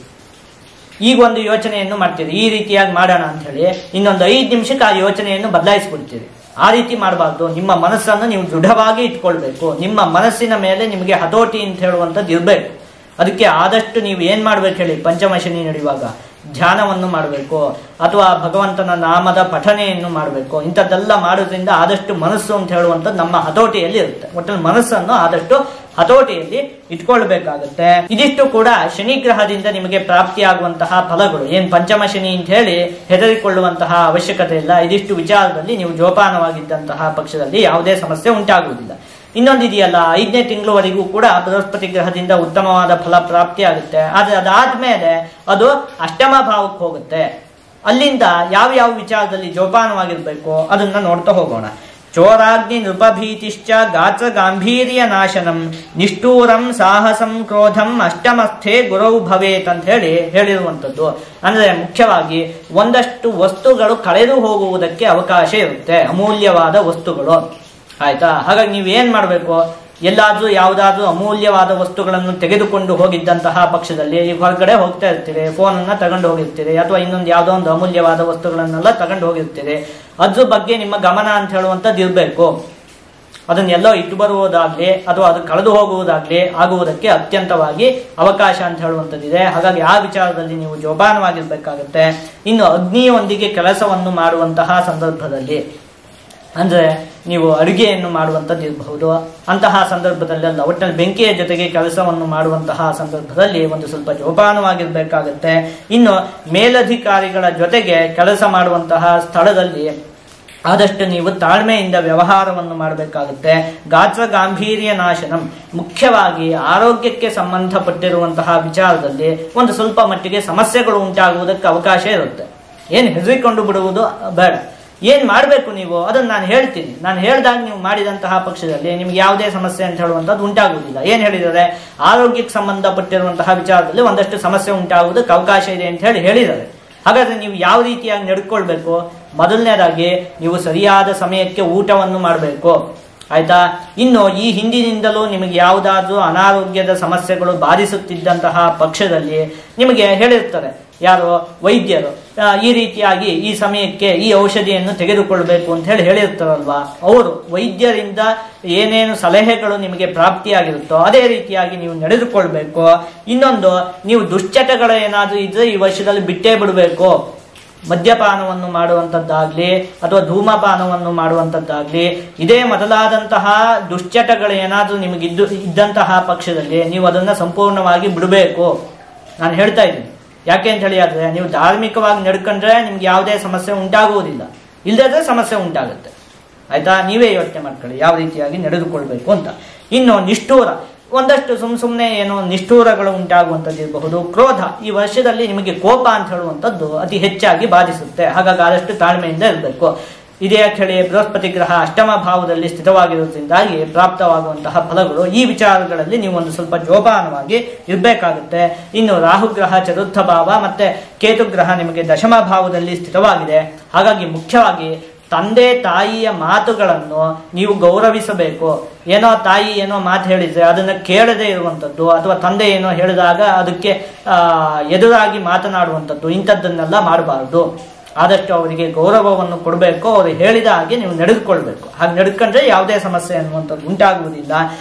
ಈಗ ಒಂದು ಯೋಚನೆಯನ್ನು ಮಾಡ್ತೀರಿ, ಈ ರೀತಿಯಾಗಿ ಮಾಡೋಣ ಅಂತ ಹೇಳಿ, ಇನ್ನೊಂದು 5 ನಿಮಿಷಕ್ಕೆ ಆ ಯೋಚನೆಯನ್ನು ಬದಲಾಯಿಸ್ಬಿಡ್ತೀರಿ. ಆ ರೀತಿ ಮಾಡಬಾರ್ದು. ನಿಮ್ಮ ಮನಸ್ಸನ್ನು ನೀವು ದೃಢವಾಗಿ ಇಟ್ಕೊಳ್ಬೇಕು. ನಿಮ್ಮ ಮನಸ್ಸಿನ ಮೇಲೆ ನಿಮಗೆ ಹತೋಟಿ ಅಂತ ಹೇಳುವಂಥದ್ದು ಇರಬೇಕು. ಅದಕ್ಕೆ ಆದಷ್ಟು ನೀವು ಏನ್ ಮಾಡ್ಬೇಕು ಹೇಳಿ, ಪಂಚಮ ಶನಿ ನಡೆಯುವಾಗ ಧ್ಯಾನವನ್ನು ಮಾಡಬೇಕು, ಅಥವಾ ಭಗವಂತನ ನಾಮದ ಪಠನೆಯನ್ನು ಮಾಡಬೇಕು. ಇಂಥದ್ದೆಲ್ಲ ಮಾಡೋದ್ರಿಂದ ಆದಷ್ಟು ಮನಸ್ಸು ಅಂತ ಹೇಳುವಂಥದ್ದು ನಮ್ಮ ಹತೋಟಿಯಲ್ಲಿ ಇರುತ್ತೆ. ಒಟ್ಟಲ್ಲಿ ಮನಸ್ಸನ್ನು ಆದಷ್ಟು ಹತೋಟಿಯಲ್ಲಿ ಇಟ್ಕೊಳ್ಬೇಕಾಗತ್ತೆ. ಇದಿಷ್ಟು ಕೂಡ ಶನಿ ಗ್ರಹದಿಂದ ನಿಮಗೆ ಪ್ರಾಪ್ತಿಯಾಗುವಂತಹ ಫಲಗಳು. ಏನ್ ಪಂಚಮ ಶನಿ ಅಂತ ಹೇಳಿ ಹೆದರಿಕೊಳ್ಳುವಂತಹ ಅವಶ್ಯಕತೆ ಇಲ್ಲ. ಇದಿಷ್ಟು ವಿಚಾರದಲ್ಲಿ ನೀವು ಜೋಪಾನವಾಗಿದ್ದಂತಹ ಪಕ್ಷದಲ್ಲಿ ಯಾವುದೇ ಸಮಸ್ಯೆ ಉಂಟಾಗುವುದಿಲ್ಲ. ಇನ್ನೊಂದಿದೆಯಲ್ಲ, 5ನೇ ತಿಂಗಳವರೆಗೂ ಕೂಡ ಬೃಹಸ್ಪತಿ ಗ್ರಹದಿಂದ ಉತ್ತಮವಾದ ಫಲ ಪ್ರಾಪ್ತಿಯಾಗುತ್ತೆ. ಆದ್ರೆ ಅದಾದ್ಮೇಲೆ ಅದು ಅಷ್ಟಮ ಭಾವಕ್ಕೆ ಹೋಗುತ್ತೆ. ಅಲ್ಲಿಂದ ಯಾವ ವಿಚಾರದಲ್ಲಿ ಜೋಪಾನವಾಗಿರ್ಬೇಕು ಅದನ್ನ ನೋಡ್ತಾ ಹೋಗೋಣ. ಚೋರಾಗ್ನಿ ನೃಪಭೀತಿಶ್ಚ ಗಾತ್ರ ಗಾಂಭೀರ್ಯ ನಾಶನಂ ನಿಷ್ಠೂರಂ ಸಾಹಸಂ ಕ್ರೋಧಂ ಅಷ್ಟಮಸ್ಥೆ ಗುರೌ ಭವೇತ್ ಅಂತ ಹೇಳಿರುವಂಥದ್ದು. ಅಂದ್ರೆ ಮುಖ್ಯವಾಗಿ ಒಂದಷ್ಟು ವಸ್ತುಗಳು ಕಳೆದು ಹೋಗುವುದಕ್ಕೆ ಅವಕಾಶ ಇರುತ್ತೆ, ಅಮೂಲ್ಯವಾದ ವಸ್ತುಗಳು. ಆಯ್ತಾ? ಹಾಗಾಗಿ ನೀವು ಏನ್ ಮಾಡ್ಬೇಕು, ಎಲ್ಲಾದ್ರೂ ಯಾವುದಾದ್ರೂ ಅಮೂಲ್ಯವಾದ ವಸ್ತುಗಳನ್ನು ತೆಗೆದುಕೊಂಡು ಹೋಗಿದ್ದಂತಹ ಪಕ್ಷದಲ್ಲಿ, ಈಗ ಹೊರಗಡೆ ಹೋಗ್ತಾ ಇರ್ತೀರಿ, ಫೋನ್ ಅನ್ನ ತಗೊಂಡು ಹೋಗಿರ್ತೀರಿ, ಅಥವಾ ಇನ್ನೊಂದು ಯಾವುದೋ ಒಂದು ಅಮೂಲ್ಯವಾದ ವಸ್ತುಗಳನ್ನೆಲ್ಲ ತಗೊಂಡು ಹೋಗಿರ್ತೀರಿ, ಅದ್ರ ಬಗ್ಗೆ ನಿಮ್ಮ ಗಮನ ಅಂತ ಹೇಳುವಂಥದ್ದು ಇರಬೇಕು. ಅದನ್ನೆಲ್ಲೋ ಇಟ್ಟು ಬರುವುದಾಗ್ಲಿ ಅಥವಾ ಅದು ಕಳೆದು ಹೋಗುವುದಾಗ್ಲಿ ಆಗುವುದಕ್ಕೆ ಅತ್ಯಂತವಾಗಿ ಅವಕಾಶ ಅಂತ ಹೇಳುವಂಥದ್ದಿದೆ. ಹಾಗಾಗಿ ಆ ವಿಚಾರದಲ್ಲಿ ನೀವು ಜೋಪಾನವಾಗಿರ್ಬೇಕಾಗತ್ತೆ. ಇನ್ನು ಅಗ್ನಿಯೊಂದಿಗೆ ಕೆಲಸವನ್ನು ಮಾಡುವಂತಹ ಸಂದರ್ಭದಲ್ಲಿ, ಅಂದ್ರೆ ನೀವು ಅಡುಗೆಯನ್ನು ಮಾಡುವಂಥದ್ದು ಇರಬಹುದು, ಅಂತಹ ಸಂದರ್ಭದಲ್ಲೆಲ್ಲ ಒಟ್ಟಲ್ಲಿ ಬೆಂಕಿಯ ಜೊತೆಗೆ ಕೆಲಸವನ್ನು ಮಾಡುವಂತಹ ಸಂದರ್ಭದಲ್ಲಿ ಒಂದು ಸ್ವಲ್ಪ ಜೋಪಾನವಾಗಿರ್ಬೇಕಾಗತ್ತೆ. ಇನ್ನು ಮೇಲಧಿಕಾರಿಗಳ ಜೊತೆಗೆ ಕೆಲಸ ಮಾಡುವಂತಹ ಸ್ಥಳದಲ್ಲಿ ಆದಷ್ಟು ನೀವು ತಾಳ್ಮೆಯಿಂದ ವ್ಯವಹಾರವನ್ನು ಮಾಡಬೇಕಾಗುತ್ತೆ. ಗಾತ್ರ ಗಾಂಭೀರ್ಯ ನಾಶನಂ, ಮುಖ್ಯವಾಗಿ ಆರೋಗ್ಯಕ್ಕೆ ಸಂಬಂಧಪಟ್ಟಿರುವಂತಹ ವಿಚಾರದಲ್ಲಿ ಒಂದು ಸ್ವಲ್ಪ ಮಟ್ಟಿಗೆ ಸಮಸ್ಯೆಗಳು ಉಂಟಾಗುವುದಕ್ಕೆ ಅವಕಾಶ ಇರುತ್ತೆ. ಏನು ಹೆದರಿಕೊಂಡು ಬಿಡುವುದು ಬೇಡ. ಏನ್ ಮಾಡ್ಬೇಕು ನೀವು ಅದನ್ನ ನಾನು ಹೇಳ್ತೀನಿ. ನಾನು ಹೇಳಿದಾಗ ನೀವು ಮಾಡಿದಂತಹ ಪಕ್ಷದಲ್ಲಿ ನಿಮ್ಗೆ ಯಾವುದೇ ಸಮಸ್ಯೆ ಅಂತ ಹೇಳುವಂಥದ್ದು ಉಂಟಾಗುವುದಿಲ್ಲ. ಏನ್ ಹೇಳಿದ್ದಾರೆ, ಆರೋಗ್ಯಕ್ಕೆ ಸಂಬಂಧಪಟ್ಟಿರುವಂತಹ ವಿಚಾರದಲ್ಲಿ ಒಂದಷ್ಟು ಸಮಸ್ಯೆ ಉಂಟಾಗುವುದಕ್ಕೆ ಅವಕಾಶ ಇದೆ ಅಂತ ಹೇಳಿದ್ದಾರೆ. ಹಾಗಾದ್ರೆ ನೀವು ಯಾವ ರೀತಿಯಾಗಿ ನಡ್ಕೊಳ್ಬೇಕು, ಮೊದಲನೇದಾಗಿ ನೀವು ಸರಿಯಾದ ಸಮಯಕ್ಕೆ ಊಟವನ್ನು ಮಾಡಬೇಕು. ಆಯ್ತಾ? ಇನ್ನು ಈ ಹಿಂದಿನಿಂದಲೂ ನಿಮಗೆ ಯಾವುದಾದ್ರೂ ಅನಾರೋಗ್ಯದ ಸಮಸ್ಯೆಗಳು ಬಾಧಿಸುತ್ತಿದ್ದಂತಹ ಪಕ್ಷದಲ್ಲಿ ನಿಮಗೆ ಹೇಳಿರ್ತಾರೆ ಯಾರು, ವೈದ್ಯರು, ಈ ರೀತಿಯಾಗಿ ಈ ಸಮಯಕ್ಕೆ ಈ ಔಷಧಿಯನ್ನು ತೆಗೆದುಕೊಳ್ಬೇಕು ಅಂತ ಹೇಳಿರ್ತಾರಲ್ವಾ, ಅವರು ವೈದ್ಯರಿಂದ ಏನೇನು ಸಲಹೆಗಳು ನಿಮಗೆ ಪ್ರಾಪ್ತಿಯಾಗಿರುತ್ತೋ ಅದೇ ರೀತಿಯಾಗಿ ನೀವು ನಡೆದುಕೊಳ್ಬೇಕು. ಇನ್ನೊಂದು, ನೀವು ದುಶ್ಚಟಗಳು ಏನಾದ್ರೂ ಇದ್ರೆ ಈ ವರ್ಷದಲ್ಲಿ ಬಿಟ್ಟೇ ಬಿಡಬೇಕು. ಮದ್ಯಪಾನವನ್ನು ಮಾಡುವಂಥದ್ದಾಗ್ಲಿ ಅಥವಾ ಧೂಮಪಾನವನ್ನು ಮಾಡುವಂಥದ್ದಾಗ್ಲಿ, ಇದೇ ಮೊದಲಾದಂತಹ ದುಶ್ಚಟಗಳು ಏನಾದ್ರೂ ನಿಮಗೆ ಇದ್ದಂತಹ ಪಕ್ಷದಲ್ಲಿ ನೀವು ಅದನ್ನ ಸಂಪೂರ್ಣವಾಗಿ ಬಿಡಬೇಕು. ನಾನು ಹೇಳ್ತಾ ಇದ್ದೀನಿ. ಯಾಕೆ ಅಂತ ಹೇಳಿ ಆದ್ರೆ, ನೀವು ಧಾರ್ಮಿಕವಾಗಿ ನಡ್ಕೊಂಡ್ರೆ ನಿಮ್ಗೆ ಯಾವುದೇ ಸಮಸ್ಯೆ ಉಂಟಾಗುವುದಿಲ್ಲ, ಇಲ್ಲದ್ರೆ ಸಮಸ್ಯೆ ಉಂಟಾಗುತ್ತೆ. ಆಯ್ತಾ? ನೀವೇ ಯೋಚನೆ ಮಾಡ್ಕೊಳ್ಳಿ ಯಾವ ರೀತಿಯಾಗಿ ನಡೆದುಕೊಳ್ಬೇಕು ಅಂತ. ಇನ್ನು ನಿಷ್ಠೂರ, ಒಂದಷ್ಟು ಸುಮ್ಮನೆ ಏನೋ ನಿಷ್ಠೂರಗಳು ಉಂಟಾಗುವಂಥದ್ದು ಇರಬಹುದು. ಕ್ರೋಧ, ಈ ವರ್ಷದಲ್ಲಿ ನಿಮಗೆ ಕೋಪ ಅಂತ ಹೇಳುವಂಥದ್ದು ಅತಿ ಹೆಚ್ಚಾಗಿ ಬಾಧಿಸುತ್ತೆ. ಹಾಗಾಗಿ ಆದಷ್ಟು ತಾಳ್ಮೆಯಿಂದ ಇರಬೇಕು. ಇದೇ ಹೇಳಿ ಬೃಹಸ್ಪತಿ ಗ್ರಹ ಅಷ್ಟಮ ಭಾವದಲ್ಲಿ ಸ್ಥಿತವಾಗಿರುವುದರಿಂದಾಗಿ ಪ್ರಾಪ್ತವಾಗುವಂತಹ ಫಲಗಳು ಈ ವಿಚಾರಗಳಲ್ಲಿ ನೀವು ಒಂದು ಸ್ವಲ್ಪ ಜೋಪಾನವಾಗಿ ಇರಬೇಕಾಗುತ್ತೆ. ಇನ್ನು ರಾಹುಗ್ರಹ ಚತುರ್ಥ ಭಾವ ಮತ್ತೆ ಕೇತು ಗ್ರಹ ನಿಮಗೆ ದಶಮ ಭಾವದಲ್ಲಿ ಸ್ಥಿತವಾಗಿದೆ. ಹಾಗಾಗಿ ಮುಖ್ಯವಾಗಿ ತಂದೆ ತಾಯಿಯ ಮಾತುಗಳನ್ನು ನೀವು ಗೌರವಿಸಬೇಕು. ಏನೋ ತಾಯಿ ಏನೋ ಮಾತು ಹೇಳಿದ್ರೆ ಅದನ್ನ ಕೇಳದೇ ಇರುವಂಥದ್ದು, ಅಥವಾ ತಂದೆ ಏನೋ ಹೇಳಿದಾಗ ಅದಕ್ಕೆ ಎದುರಾಗಿ ಮಾತನಾಡುವಂಥದ್ದು, ಇಂಥದ್ದನ್ನೆಲ್ಲ ಮಾಡಬಾರದು. ಆದಷ್ಟು ಅವರಿಗೆ ಗೌರವವನ್ನು ಕೊಡಬೇಕು. ಅವರು ಹೇಳಿದ ಹಾಗೆ ನೀವು ನಡೆದುಕೊಳ್ಬೇಕು. ಹಾಗೆ ನಡೆದುಕೊಂಡ್ರೆ ಯಾವುದೇ ಸಮಸ್ಯೆ ಅನ್ನುವಂಥದ್ದು ಉಂಟಾಗುವುದಿಲ್ಲ.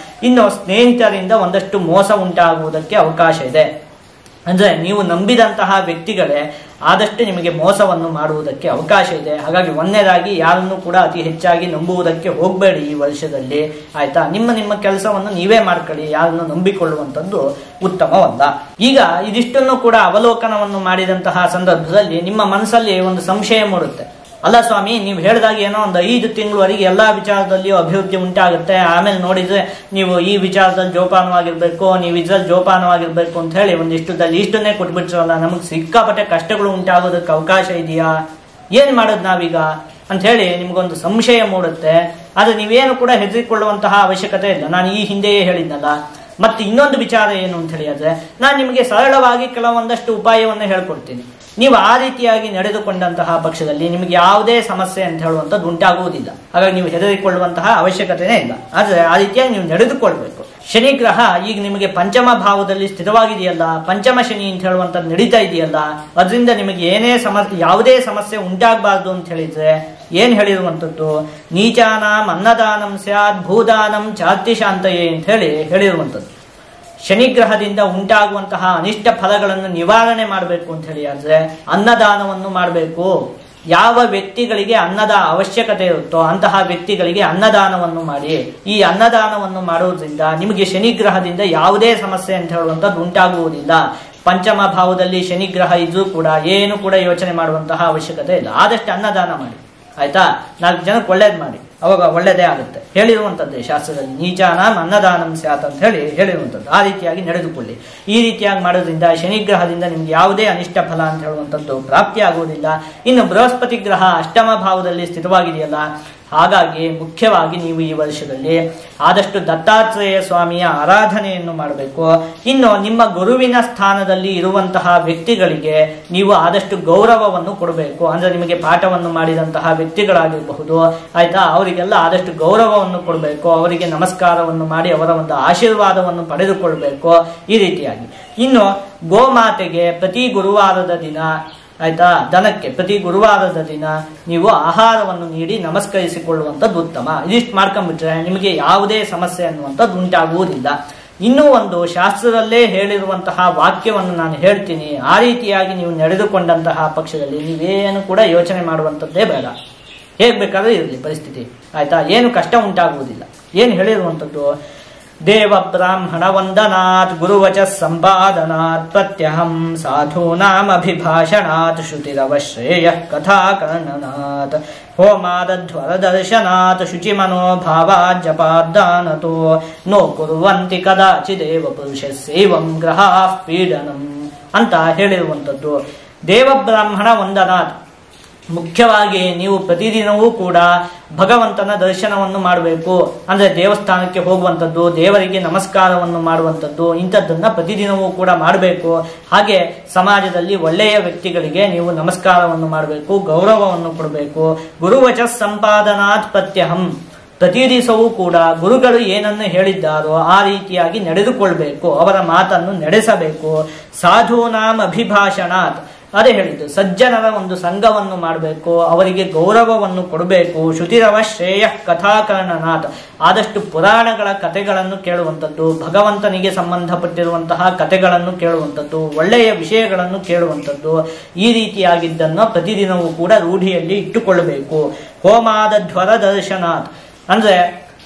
ಇನ್ನು ಸ್ನೇಹಿತರಿಂದ ಒಂದಷ್ಟು ಮೋಸ ಉಂಟಾಗುವುದಕ್ಕೆ ಅವಕಾಶ ಇದೆ. ಅಂದ್ರೆ ನೀವು ನಂಬಿದಂತಹ ವ್ಯಕ್ತಿಗಳೇ ಆದಷ್ಟು ನಿಮಗೆ ಮೋಸವನ್ನು ಮಾಡುವುದಕ್ಕೆ ಅವಕಾಶ ಇದೆ. ಹಾಗಾಗಿ ಒಂದನೇದಾಗಿ ಯಾರನ್ನು ಕೂಡ ಅತಿ ಹೆಚ್ಚಾಗಿ ನಂಬುವುದಕ್ಕೆ ಹೋಗಬೇಡಿ ಈ ವರ್ಷದಲ್ಲಿ, ಆಯ್ತಾ? ನಿಮ್ಮ ಕೆಲಸವನ್ನು ನೀವೇ ಮಾಡ್ಕೊಳ್ಳಿ. ಯಾರನ್ನು ನಂಬಿಕೊಳ್ಳುವಂಥದ್ದು ಉತ್ತಮವಲ್ಲ. ಈಗ ಇದಿಷ್ಟನ್ನು ಕೂಡ ಅವಲೋಕನವನ್ನು ಮಾಡಿದಂತಹ ಸಂದರ್ಭದಲ್ಲಿ ನಿಮ್ಮ ಮನಸ್ಸಲ್ಲಿ ಒಂದು ಸಂಶಯ ಮೂಡುತ್ತೆ. ಅಲ್ಲ ಸ್ವಾಮಿ, ನೀವು ಹೇಳಿದಾಗ ಏನೋ ಒಂದು 5 ತಿಂಗಳವರೆಗೆ ಎಲ್ಲಾ ವಿಚಾರದಲ್ಲಿಯೂ ಅಭಿವೃದ್ಧಿ ಉಂಟಾಗುತ್ತೆ, ಆಮೇಲೆ ನೋಡಿದ್ರೆ ನೀವು ಈ ವಿಚಾರದಲ್ಲಿ ಜೋಪಾನವಾಗಿರ್ಬೇಕು, ನೀವು ಇದ್ರಲ್ಲಿ ಜೋಪಾನವಾಗಿರ್ಬೇಕು ಅಂತ ಹೇಳಿ ಒಂದಿಷ್ಟದಲ್ಲಿ ಇಷ್ಟನ್ನೇ ಕೊಟ್ಬಿಟ್ರಲ್ಲ, ನಮಗೆ ಸಿಕ್ಕಾಪಟ್ಟೆ ಕಷ್ಟಗಳು ಉಂಟಾಗೋದಕ್ಕೆ ಅವಕಾಶ ಇದೆಯಾ, ಏನ್ ಮಾಡೋದು ನಾವೀಗ ಅಂತ ಹೇಳಿ ನಿಮ್ಗೊಂದು ಸಂಶಯ ಮೂಡುತ್ತೆ. ಆದ್ರೆ ನೀವೇನು ಕೂಡ ಹೆದರಿಕೊಳ್ಳುವಂತಹ ಅವಶ್ಯಕತೆ ಇಲ್ಲ. ನಾನು ಈ ಹಿಂದೆಯೇ ಹೇಳಿದ್ನಲ್ಲ. ಮತ್ತೆ ಇನ್ನೊಂದು ವಿಚಾರ ಏನು ಅಂತ ಹೇಳಿದ್ರೆ, ನಾನು ನಿಮಗೆ ಸರಳವಾಗಿ ಕೆಲವೊಂದಷ್ಟು ಉಪಾಯವನ್ನು ಹೇಳ್ಕೊಡ್ತೀನಿ. ನೀವು ಆ ರೀತಿಯಾಗಿ ನಡೆದುಕೊಂಡಂತಹ ಪಕ್ಷದಲ್ಲಿ ನಿಮಗೆ ಯಾವುದೇ ಸಮಸ್ಯೆ ಅಂತ ಹೇಳುವಂಥದ್ದು ಉಂಟಾಗುವುದಿಲ್ಲ. ಹಾಗಾಗಿ ನೀವು ಹೆದರಿಕೊಳ್ಳುವಂತಹ ಅವಶ್ಯಕತೆನೇ ಇಲ್ಲ. ಆದ್ರೆ ಆ ರೀತಿಯಾಗಿ ನೀವು ನಡೆದುಕೊಳ್ಬೇಕು. ಶನಿ ಗ್ರಹ ಈಗ ನಿಮಗೆ ಪಂಚಮ ಭಾವದಲ್ಲಿ ಸ್ಥಿತವಾಗಿದೆಯಲ್ಲ, ಪಂಚಮ ಶನಿ ಅಂತ ಹೇಳುವಂಥದ್ದು ನಡೀತಾ ಇದೆಯಲ್ಲ, ಅದರಿಂದ ನಿಮಗೆ ಯಾವುದೇ ಸಮಸ್ಯೆ ಉಂಟಾಗಬಾರ್ದು ಅಂತ ಹೇಳಿದ್ರೆ ಏನ್ ಹೇಳಿರುವಂಥದ್ದು, ನೀಚಾನಾಂ ಅನ್ನದಾನಂ ಸ್ಯಾತ್ ಭೂದಾನಂ ಚಾತಿ ಶಾಂತಯೇ ಅಂತ ಹೇಳಿರುವಂಥದ್ದು. ಶನಿಗ್ರಹದಿಂದ ಉಂಟಾಗುವಂತಹ ಅನಿಷ್ಟ ಫಲಗಳನ್ನು ನಿವಾರಣೆ ಮಾಡಬೇಕು ಅಂತ ಹೇಳಿ ಆದ್ರೆ ಅನ್ನದಾನವನ್ನು ಮಾಡಬೇಕು. ಯಾವ ವ್ಯಕ್ತಿಗಳಿಗೆ ಅನ್ನದ ಅವಶ್ಯಕತೆ ಇರುತ್ತೋ ಅಂತಹ ವ್ಯಕ್ತಿಗಳಿಗೆ ಅನ್ನದಾನವನ್ನು ಮಾಡಿ. ಈ ಅನ್ನದಾನವನ್ನು ಮಾಡುವುದರಿಂದ ನಿಮಗೆ ಶನಿಗ್ರಹದಿಂದ ಯಾವುದೇ ಸಮಸ್ಯೆ ಅಂತ ಹೇಳುವಂಥದ್ದು ಉಂಟಾಗುವುದಿಲ್ಲ. ಪಂಚಮ ಭಾವದಲ್ಲಿ ಶನಿಗ್ರಹ ಇದ್ರೂ ಕೂಡ ಏನು ಕೂಡ ಯೋಚನೆ ಮಾಡುವಂತಹ ಅವಶ್ಯಕತೆ ಇಲ್ಲ. ಆದಷ್ಟು ಅನ್ನದಾನ ಮಾಡಿ, ಆಯ್ತಾ? 4 ಜನಕ್ಕೆ ಒಳ್ಳೇದು ಮಾಡಿ, ಅವಾಗ ಒಳ್ಳೇದೇ ಆಗುತ್ತೆ. ಹೇಳಿರುವಂಥದ್ದೇ ಶಾಸ್ತ್ರದಲ್ಲಿ, ನೀಚಾನಾಂ ಅನ್ನದಾನಂ ಸ್ಯಾತ್ ಅಂತ ಹೇಳಿರುವಂಥದ್ದು. ಆ ರೀತಿಯಾಗಿ ನಡೆದುಕೊಳ್ಳಿ. ಈ ರೀತಿಯಾಗಿ ಮಾಡೋದ್ರಿಂದ ಶನಿಗ್ರಹದಿಂದ ನಿಮ್ಗೆ ಯಾವುದೇ ಅನಿಷ್ಟ ಫಲ ಅಂತ ಹೇಳುವಂಥದ್ದು ಪ್ರಾಪ್ತಿಯಾಗುವುದಿಲ್ಲ. ಇನ್ನು ಬೃಹಸ್ಪತಿ ಗ್ರಹ ಅಷ್ಟಮ ಭಾವದಲ್ಲಿ ಸ್ಥಿತವಾಗಿದೆಯಲ್ಲ, ಹಾಗಾಗಿ ಮುಖ್ಯವಾಗಿ ನೀವು ಈ ವರ್ಷದಲ್ಲಿ ಆದಷ್ಟು ದತ್ತಾತ್ರೇಯ ಸ್ವಾಮಿಯ ಆರಾಧನೆಯನ್ನು ಮಾಡಬೇಕು. ಇನ್ನು ನಿಮ್ಮ ಗುರುವಿನ ಸ್ಥಾನದಲ್ಲಿ ಇರುವಂತಹ ವ್ಯಕ್ತಿಗಳಿಗೆ ನೀವು ಆದಷ್ಟು ಗೌರವವನ್ನು ಕೊಡಬೇಕು. ಅಂದ್ರೆ ನಿಮಗೆ ಪಾಠವನ್ನು ಮಾಡಿದಂತಹ ವ್ಯಕ್ತಿಗಳಾಗಿರಬಹುದು, ಆಯ್ತಾ? ಅವರಿಗೆಲ್ಲ ಆದಷ್ಟು ಗೌರವವನ್ನು ಕೊಡಬೇಕು. ಅವರಿಗೆ ನಮಸ್ಕಾರವನ್ನು ಮಾಡಿ ಅವರ ಒಂದು ಆಶೀರ್ವಾದವನ್ನು ಪಡೆದುಕೊಳ್ಬೇಕು. ಈ ರೀತಿಯಾಗಿ ಇನ್ನು ಗೋಮಾತೆಗೆ ಪ್ರತಿ ಗುರುವಾರದ ದಿನ, ಆಯ್ತಾ, ದನಕ್ಕೆ ಪ್ರತಿ ಗುರುವಾರದ ದಿನ ನೀವು ಆಹಾರವನ್ನು ನೀಡಿ ನಮಸ್ಕರಿಸಿಕೊಳ್ಳುವಂಥದ್ದು ಉತ್ತಮ. ಇದಿಷ್ಟು ಮಾಡ್ಕೊಂಡ್ಬಿಟ್ರೆ ನಿಮಗೆ ಯಾವುದೇ ಸಮಸ್ಯೆ ಅನ್ನುವಂಥದ್ದು ಉಂಟಾಗುವುದಿಲ್ಲ. ಇನ್ನೂ ಒಂದು ಶಾಸ್ತ್ರದಲ್ಲೇ ಹೇಳಿರುವಂತಹ ವಾಕ್ಯವನ್ನು ನಾನು ಹೇಳ್ತೀನಿ. ಆ ರೀತಿಯಾಗಿ ನೀವು ನಡೆದುಕೊಂಡಂತಹ ಪಕ್ಷದಲ್ಲಿ ನೀವೇನು ಕೂಡ ಯೋಚನೆ ಮಾಡುವಂಥದ್ದೇ ಬೇಡ. ಹೇಗ್ ಬೇಕಾದ್ರೂ ಇರಲಿ ಪರಿಸ್ಥಿತಿ, ಆಯ್ತಾ? ಏನು ಕಷ್ಟ ಉಂಟಾಗುವುದಿಲ್ಲ. ಏನು ಹೇಳಿರುವಂಥದ್ದು, ದೇವ ಬ್ರಾಹ್ಮಣ ವಂದನಾತ್ ಗುರುವಚ ಸಂಪಾದನಾತ್ ಪ್ರತ್ಯಹಂ ಸಾಧೂನಾಂ ಅಭಿಭಾಷಣಾತ್ ಶ್ರುತಿರವಶ್ರೇಯ ಕಥಾ ಕರ್ಣನಾತ್ ಹೋಮಾದಧ್ವರ ದರ್ಶನಾತ್ ಶುಚಿ ಮನೋಭಾವಾತ್ ಜಪಾದ್ದಾನತೋ ನೋ ಕುರ್ವಂತಿ ಕದಾಚಿದೇವ ಪುರುಷಸ್ಯೈವಂ ಗ್ರಹಾಃ ಪೀಡನಂ ಅಂತ ಹೇಳಿರುವಂಥದ್ದು. ದೇವಬ್ರಾಹ್ಮಣ ವಂದನಾತ್, ಮುಖ್ಯವಾಗಿ ನೀವು ಪ್ರತಿದಿನವೂ ಕೂಡ ಭಗವಂತನ ದರ್ಶನವನ್ನು ಮಾಡಬೇಕು. ಅಂದ್ರೆ ದೇವಸ್ಥಾನಕ್ಕೆ ಹೋಗುವಂಥದ್ದು, ದೇವರಿಗೆ ನಮಸ್ಕಾರವನ್ನು ಮಾಡುವಂಥದ್ದು, ಇಂಥದ್ದನ್ನ ಪ್ರತಿದಿನವೂ ಕೂಡ ಮಾಡಬೇಕು. ಹಾಗೆ ಸಮಾಜದಲ್ಲಿ ಒಳ್ಳೆಯ ವ್ಯಕ್ತಿಗಳಿಗೆ ನೀವು ನಮಸ್ಕಾರವನ್ನು ಮಾಡಬೇಕು, ಗೌರವವನ್ನು ಕೊಡಬೇಕು. ಗುರುವಚ ಸಂಪಾದನಾತ್ ಪ್ರತ್ಯಹಂ, ಪ್ರತಿ ದಿವಸವೂ ಕೂಡ ಗುರುಗಳು ಏನನ್ನು ಹೇಳಿದ್ದಾರೋ ಆ ರೀತಿಯಾಗಿ ನಡೆದುಕೊಳ್ಬೇಕು, ಅವರ ಮಾತನ್ನು ನಡೆಸಬೇಕು. ಸಾಧೂನಾಂ ಅಭಿಭಾಷಣಾತ್, ಅದೇ ಹೇಳಿದ್ದು, ಸಜ್ಜನರ ಒಂದು ಸಂಘವನ್ನು ಮಾಡಬೇಕು, ಅವರಿಗೆ ಗೌರವವನ್ನು ಕೊಡಬೇಕು. ಶ್ರುತಿರವ ಶ್ರೇಯ ಕಥಾಕರ್ಣನಾಥ್, ಆದಷ್ಟು ಪುರಾಣಗಳ ಕಥೆಗಳನ್ನು ಕೇಳುವಂಥದ್ದು, ಭಗವಂತನಿಗೆ ಸಂಬಂಧಪಟ್ಟಿರುವಂತಹ ಕಥೆಗಳನ್ನು ಕೇಳುವಂಥದ್ದು, ಒಳ್ಳೆಯ ವಿಷಯಗಳನ್ನು ಕೇಳುವಂಥದ್ದು, ಈ ರೀತಿಯಾಗಿದ್ದನ್ನು ಪ್ರತಿದಿನವೂ ಕೂಡ ರೂಢಿಯಲ್ಲಿ ಇಟ್ಟುಕೊಳ್ಳಬೇಕು. ಹೋಮಾದಧ್ವರ ದರ್ಶನಾಥ್, ಅಂದ್ರೆ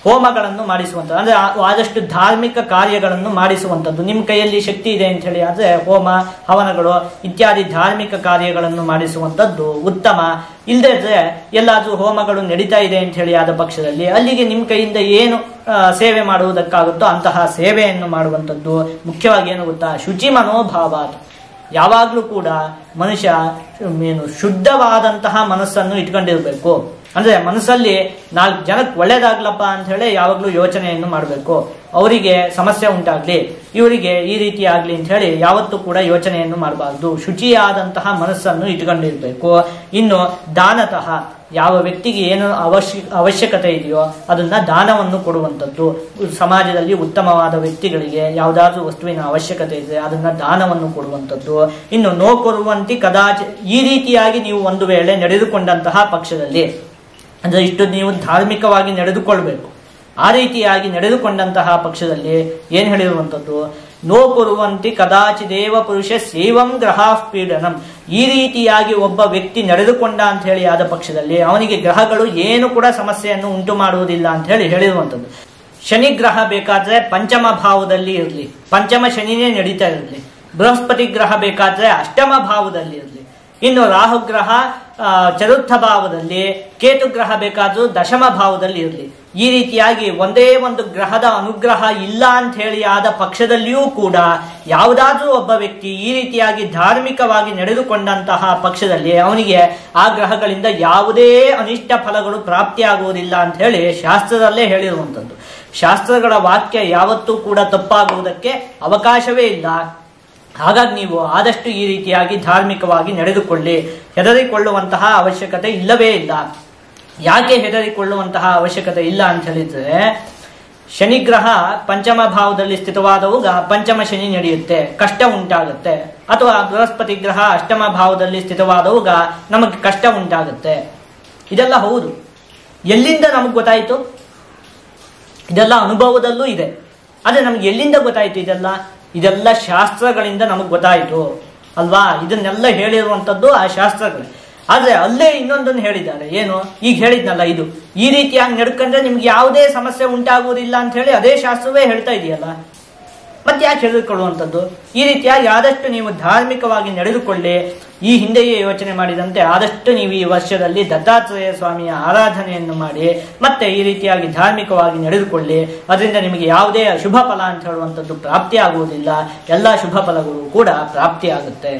ಹೋಮಗಳನ್ನು ಮಾಡಿಸುವಂಥದ್ದು, ಅಂದ್ರೆ ಆದಷ್ಟು ಧಾರ್ಮಿಕ ಕಾರ್ಯಗಳನ್ನು ಮಾಡಿಸುವಂಥದ್ದು. ನಿಮ್ಮ ಕೈಯಲ್ಲಿ ಶಕ್ತಿ ಇದೆ ಅಂತ ಹೇಳಿ ಆದ್ರೆ ಹೋಮ ಹವನಗಳು ಇತ್ಯಾದಿ ಧಾರ್ಮಿಕ ಕಾರ್ಯಗಳನ್ನು ಮಾಡಿಸುವಂಥದ್ದು ಉತ್ತಮ. ಇಲ್ಲದೇ ಇದ್ರೆ ಎಲ್ಲಾದ್ರೂ ಹೋಮಗಳು ನಡೀತಾ ಇದೆ ಅಂತ ಹೇಳಿ ಆದ ಪಕ್ಷದಲ್ಲಿ ಅಲ್ಲಿಗೆ ನಿಮ್ಮ ಕೈಯಿಂದ ಏನು ಸೇವೆ ಮಾಡುವುದಕ್ಕಾಗುತ್ತೋ ಅಂತಹ ಸೇವೆಯನ್ನು ಮಾಡುವಂಥದ್ದು. ಮುಖ್ಯವಾಗಿ ಏನು ಗೊತ್ತಾ, ಶುಚಿ ಮನೋಭಾವ. ಯಾವಾಗ್ಲೂ ಕೂಡ ಮನುಷ್ಯ ಶುದ್ಧವಾದಂತಹ ಮನಸ್ಸನ್ನು ಇಟ್ಕೊಂಡಿರ್ಬೇಕು. ಅಂದ್ರೆ ಮನಸ್ಸಲ್ಲಿ 4 ಜನಕ್ಕೆ ಒಳ್ಳೇದಾಗ್ಲಪ್ಪ ಅಂತ ಹೇಳಿ ಯಾವಾಗ್ಲೂ ಯೋಚನೆಯನ್ನು ಮಾಡಬೇಕು. ಅವರಿಗೆ ಸಮಸ್ಯೆ ಉಂಟಾಗ್ಲಿ, ಇವರಿಗೆ ಈ ರೀತಿ ಆಗ್ಲಿ ಅಂತ ಹೇಳಿ ಯಾವತ್ತೂ ಕೂಡ ಯೋಚನೆಯನ್ನು ಮಾಡಬಾರ್ದು. ಶುಚಿಯಾದಂತಹ ಮನಸ್ಸನ್ನು ಇಟ್ಕೊಂಡಿರ್ಬೇಕು. ಇನ್ನು ದಾನತಃ, ಯಾವ ವ್ಯಕ್ತಿಗೆ ಏನು ಅವಶ್ಯಕತೆ ಇದೆಯೋ ಅದನ್ನ ದಾನವನ್ನು ಕೊಡುವಂಥದ್ದು. ಸಮಾಜದಲ್ಲಿ ಉತ್ತಮವಾದ ವ್ಯಕ್ತಿಗಳಿಗೆ ಯಾವುದಾದ್ರೂ ವಸ್ತುವಿನ ಅವಶ್ಯಕತೆ ಇದೆ ಅದನ್ನ ದಾನವನ್ನು ಕೊಡುವಂಥದ್ದು. ಇನ್ನು ನೋ ಕೊರುವಂತಿ ಕದಾಚ, ಈ ರೀತಿಯಾಗಿ ನೀವು ಒಂದು ವೇಳೆ ನಡೆದುಕೊಂಡಂತಹ ಪಕ್ಷದಲ್ಲಿ, ಅಂದ್ರೆ ಇಷ್ಟು ನೀವು ಧಾರ್ಮಿಕವಾಗಿ ನಡೆದುಕೊಳ್ಬೇಕು, ಆ ರೀತಿಯಾಗಿ ನಡೆದುಕೊಂಡಂತಹ ಪಕ್ಷದಲ್ಲಿ ಏನ್ ಹೇಳಿರುವಂಥದ್ದು, ನೋ ಕೊರುವಂತಿ ಕದಾಚಿದೇವ ಪುರುಷ ಸೇವಂ ಗ್ರಹಾಃ ಪೀಡನಂ. ಈ ರೀತಿಯಾಗಿ ಒಬ್ಬ ವ್ಯಕ್ತಿ ನಡೆದುಕೊಂಡ ಅಂತ ಹೇಳಿ ಆದ ಪಕ್ಷದಲ್ಲಿ ಅವನಿಗೆ ಗ್ರಹಗಳು ಏನು ಕೂಡ ಸಮಸ್ಯೆಯನ್ನು ಉಂಟು ಮಾಡುವುದಿಲ್ಲ ಅಂತ ಹೇಳಿ ಹೇಳಿರುವಂಥದ್ದು. ಶನಿ ಗ್ರಹ ಬೇಕಾದ್ರೆ ಪಂಚಮ ಭಾವದಲ್ಲಿ ಇರಲಿ, ಪಂಚಮ ಶನಿನೇ ನಡೀತಾ ಇರಲಿ. ಬೃಹಸ್ಪತಿ ಗ್ರಹ ಬೇಕಾದ್ರೆ ಅಷ್ಟಮ ಭಾವದಲ್ಲಿ ಇರಲಿ. ಇನ್ನು ರಾಹುಗ್ರಹ ಚತುರ್ಥ ಭಾವದಲ್ಲಿ, ಕೇತು ಗ್ರಹ ಬೇಕಾದ್ರೂ ದಶಮ ಭಾವದಲ್ಲಿ ಇರಲಿ. ಈ ರೀತಿಯಾಗಿ ಒಂದೇ ಒಂದು ಗ್ರಹದ ಅನುಗ್ರಹ ಇಲ್ಲ ಅಂತ ಹೇಳಿ ಆದ ಪಕ್ಷದಲ್ಲಿಯೂ ಕೂಡ ಯಾವುದಾದ್ರೂ ಒಬ್ಬ ವ್ಯಕ್ತಿ ಈ ರೀತಿಯಾಗಿ ಧಾರ್ಮಿಕವಾಗಿ ನಡೆದುಕೊಂಡಂತಹ ಪಕ್ಷದಲ್ಲಿ ಅವನಿಗೆ ಆ ಗ್ರಹಗಳಿಂದ ಯಾವುದೇ ಅನಿಷ್ಟ ಫಲಗಳು ಪ್ರಾಪ್ತಿಯಾಗುವುದಿಲ್ಲ ಅಂತ ಹೇಳಿ ಶಾಸ್ತ್ರದಲ್ಲೇ ಹೇಳಿರುವಂಥದ್ದು. ಶಾಸ್ತ್ರಗಳ ವಾಕ್ಯ ಯಾವತ್ತೂ ಕೂಡ ತಪ್ಪಾಗುವುದಕ್ಕೆ ಅವಕಾಶವೇ ಇಲ್ಲ. ಹಾಗಾಗಿ ನೀವು ಆದಷ್ಟು ಈ ರೀತಿಯಾಗಿ ಧಾರ್ಮಿಕವಾಗಿ ನಡೆದುಕೊಳ್ಳಿ. ಹೆದರಿಕೊಳ್ಳುವಂತಹ ಅವಶ್ಯಕತೆ ಇಲ್ಲವೇ ಇಲ್ಲ. ಯಾಕೆ ಹೆದರಿಕೊಳ್ಳುವಂತಹ ಅವಶ್ಯಕತೆ ಇಲ್ಲ ಅಂತ ಹೇಳಿದ್ರೆ, ಶನಿಗ್ರಹ ಪಂಚಮ ಭಾವದಲ್ಲಿ ಸ್ಥಿತವಾದವಾಗ ಪಂಚಮ ಶನಿ ನಡೆಯುತ್ತೆ, ಕಷ್ಟ ಉಂಟಾಗುತ್ತೆ. ಅಥವಾ ಬೃಹಸ್ಪತಿ ಗ್ರಹ ಅಷ್ಟಮ ಭಾವದಲ್ಲಿ ಸ್ಥಿತವಾದವಾಗ ನಮಗೆ ಕಷ್ಟ ಉಂಟಾಗುತ್ತೆ. ಇದೆಲ್ಲ ಹೌದು. ಎಲ್ಲಿಂದ ನಮಗೆ ಗೊತ್ತಾಯಿತು? ಇದೆಲ್ಲ ಅನುಭವದಲ್ಲೂ ಇದೆ. ಆದ್ರೆ ನಮ್ಗೆ ಎಲ್ಲಿಂದ ಗೊತ್ತಾಯ್ತು ಇದೆಲ್ಲ ಶಾಸ್ತ್ರಗಳಿಂದ ನಮಗೆ ಗೊತ್ತಾಯಿತು ಅಲ್ವಾ? ಇದನ್ನೆಲ್ಲ ಹೇಳಿರುವಂಥದ್ದು ಆ ಶಾಸ್ತ್ರಗಳೇ. ಆದ್ರೆ ಅಲ್ಲೇ ಇನ್ನೊಂದನ್ನು ಹೇಳಿದ್ದಾರೆ. ಏನು? ಈಗ ಹೇಳಿದ್ನಲ್ಲ, ಇದು ಈ ರೀತಿಯಾಗಿ ನಡ್ಕೊಂಡ್ರೆ ನಿಮ್ಗೆ ಯಾವುದೇ ಸಮಸ್ಯೆ ಉಂಟಾಗುವುದಿಲ್ಲ ಅಂತ ಹೇಳಿ ಅದೇ ಶಾಸ್ತ್ರವೇ ಹೇಳ್ತಾ ಇದೆಯಲ್ಲ. ಮತ್ತೆ ಯಾಕೆ ಹೆದರಿಕೊಳ್ಳುವಂಥದ್ದು? ಈ ರೀತಿಯಾಗಿ ಆದಷ್ಟು ನೀವು ಧಾರ್ಮಿಕವಾಗಿ ನಡೆದುಕೊಳ್ಳಿ. ಈ ಹಿಂದೆಯೇ ಯೋಚನೆ ಮಾಡಿದಂತೆ ಆದಷ್ಟು ನೀವು ಈ ವರ್ಷದಲ್ಲಿ ದತ್ತಾತ್ರೇಯ ಸ್ವಾಮಿಯ ಆರಾಧನೆಯನ್ನು ಮಾಡಿ ಮತ್ತೆ ಈ ರೀತಿಯಾಗಿ ಧಾರ್ಮಿಕವಾಗಿ ನಡೆದುಕೊಳ್ಳಿ. ಅದರಿಂದ ನಿಮಗೆ ಯಾವುದೇ ಅಶುಭ ಫಲ ಅಂತ ಹೇಳುವಂಥದ್ದು ಪ್ರಾಪ್ತಿ ಆಗುವುದಿಲ್ಲ. ಎಲ್ಲ ಶುಭ ಫಲಗಳು ಕೂಡ ಪ್ರಾಪ್ತಿ ಆಗುತ್ತೆ.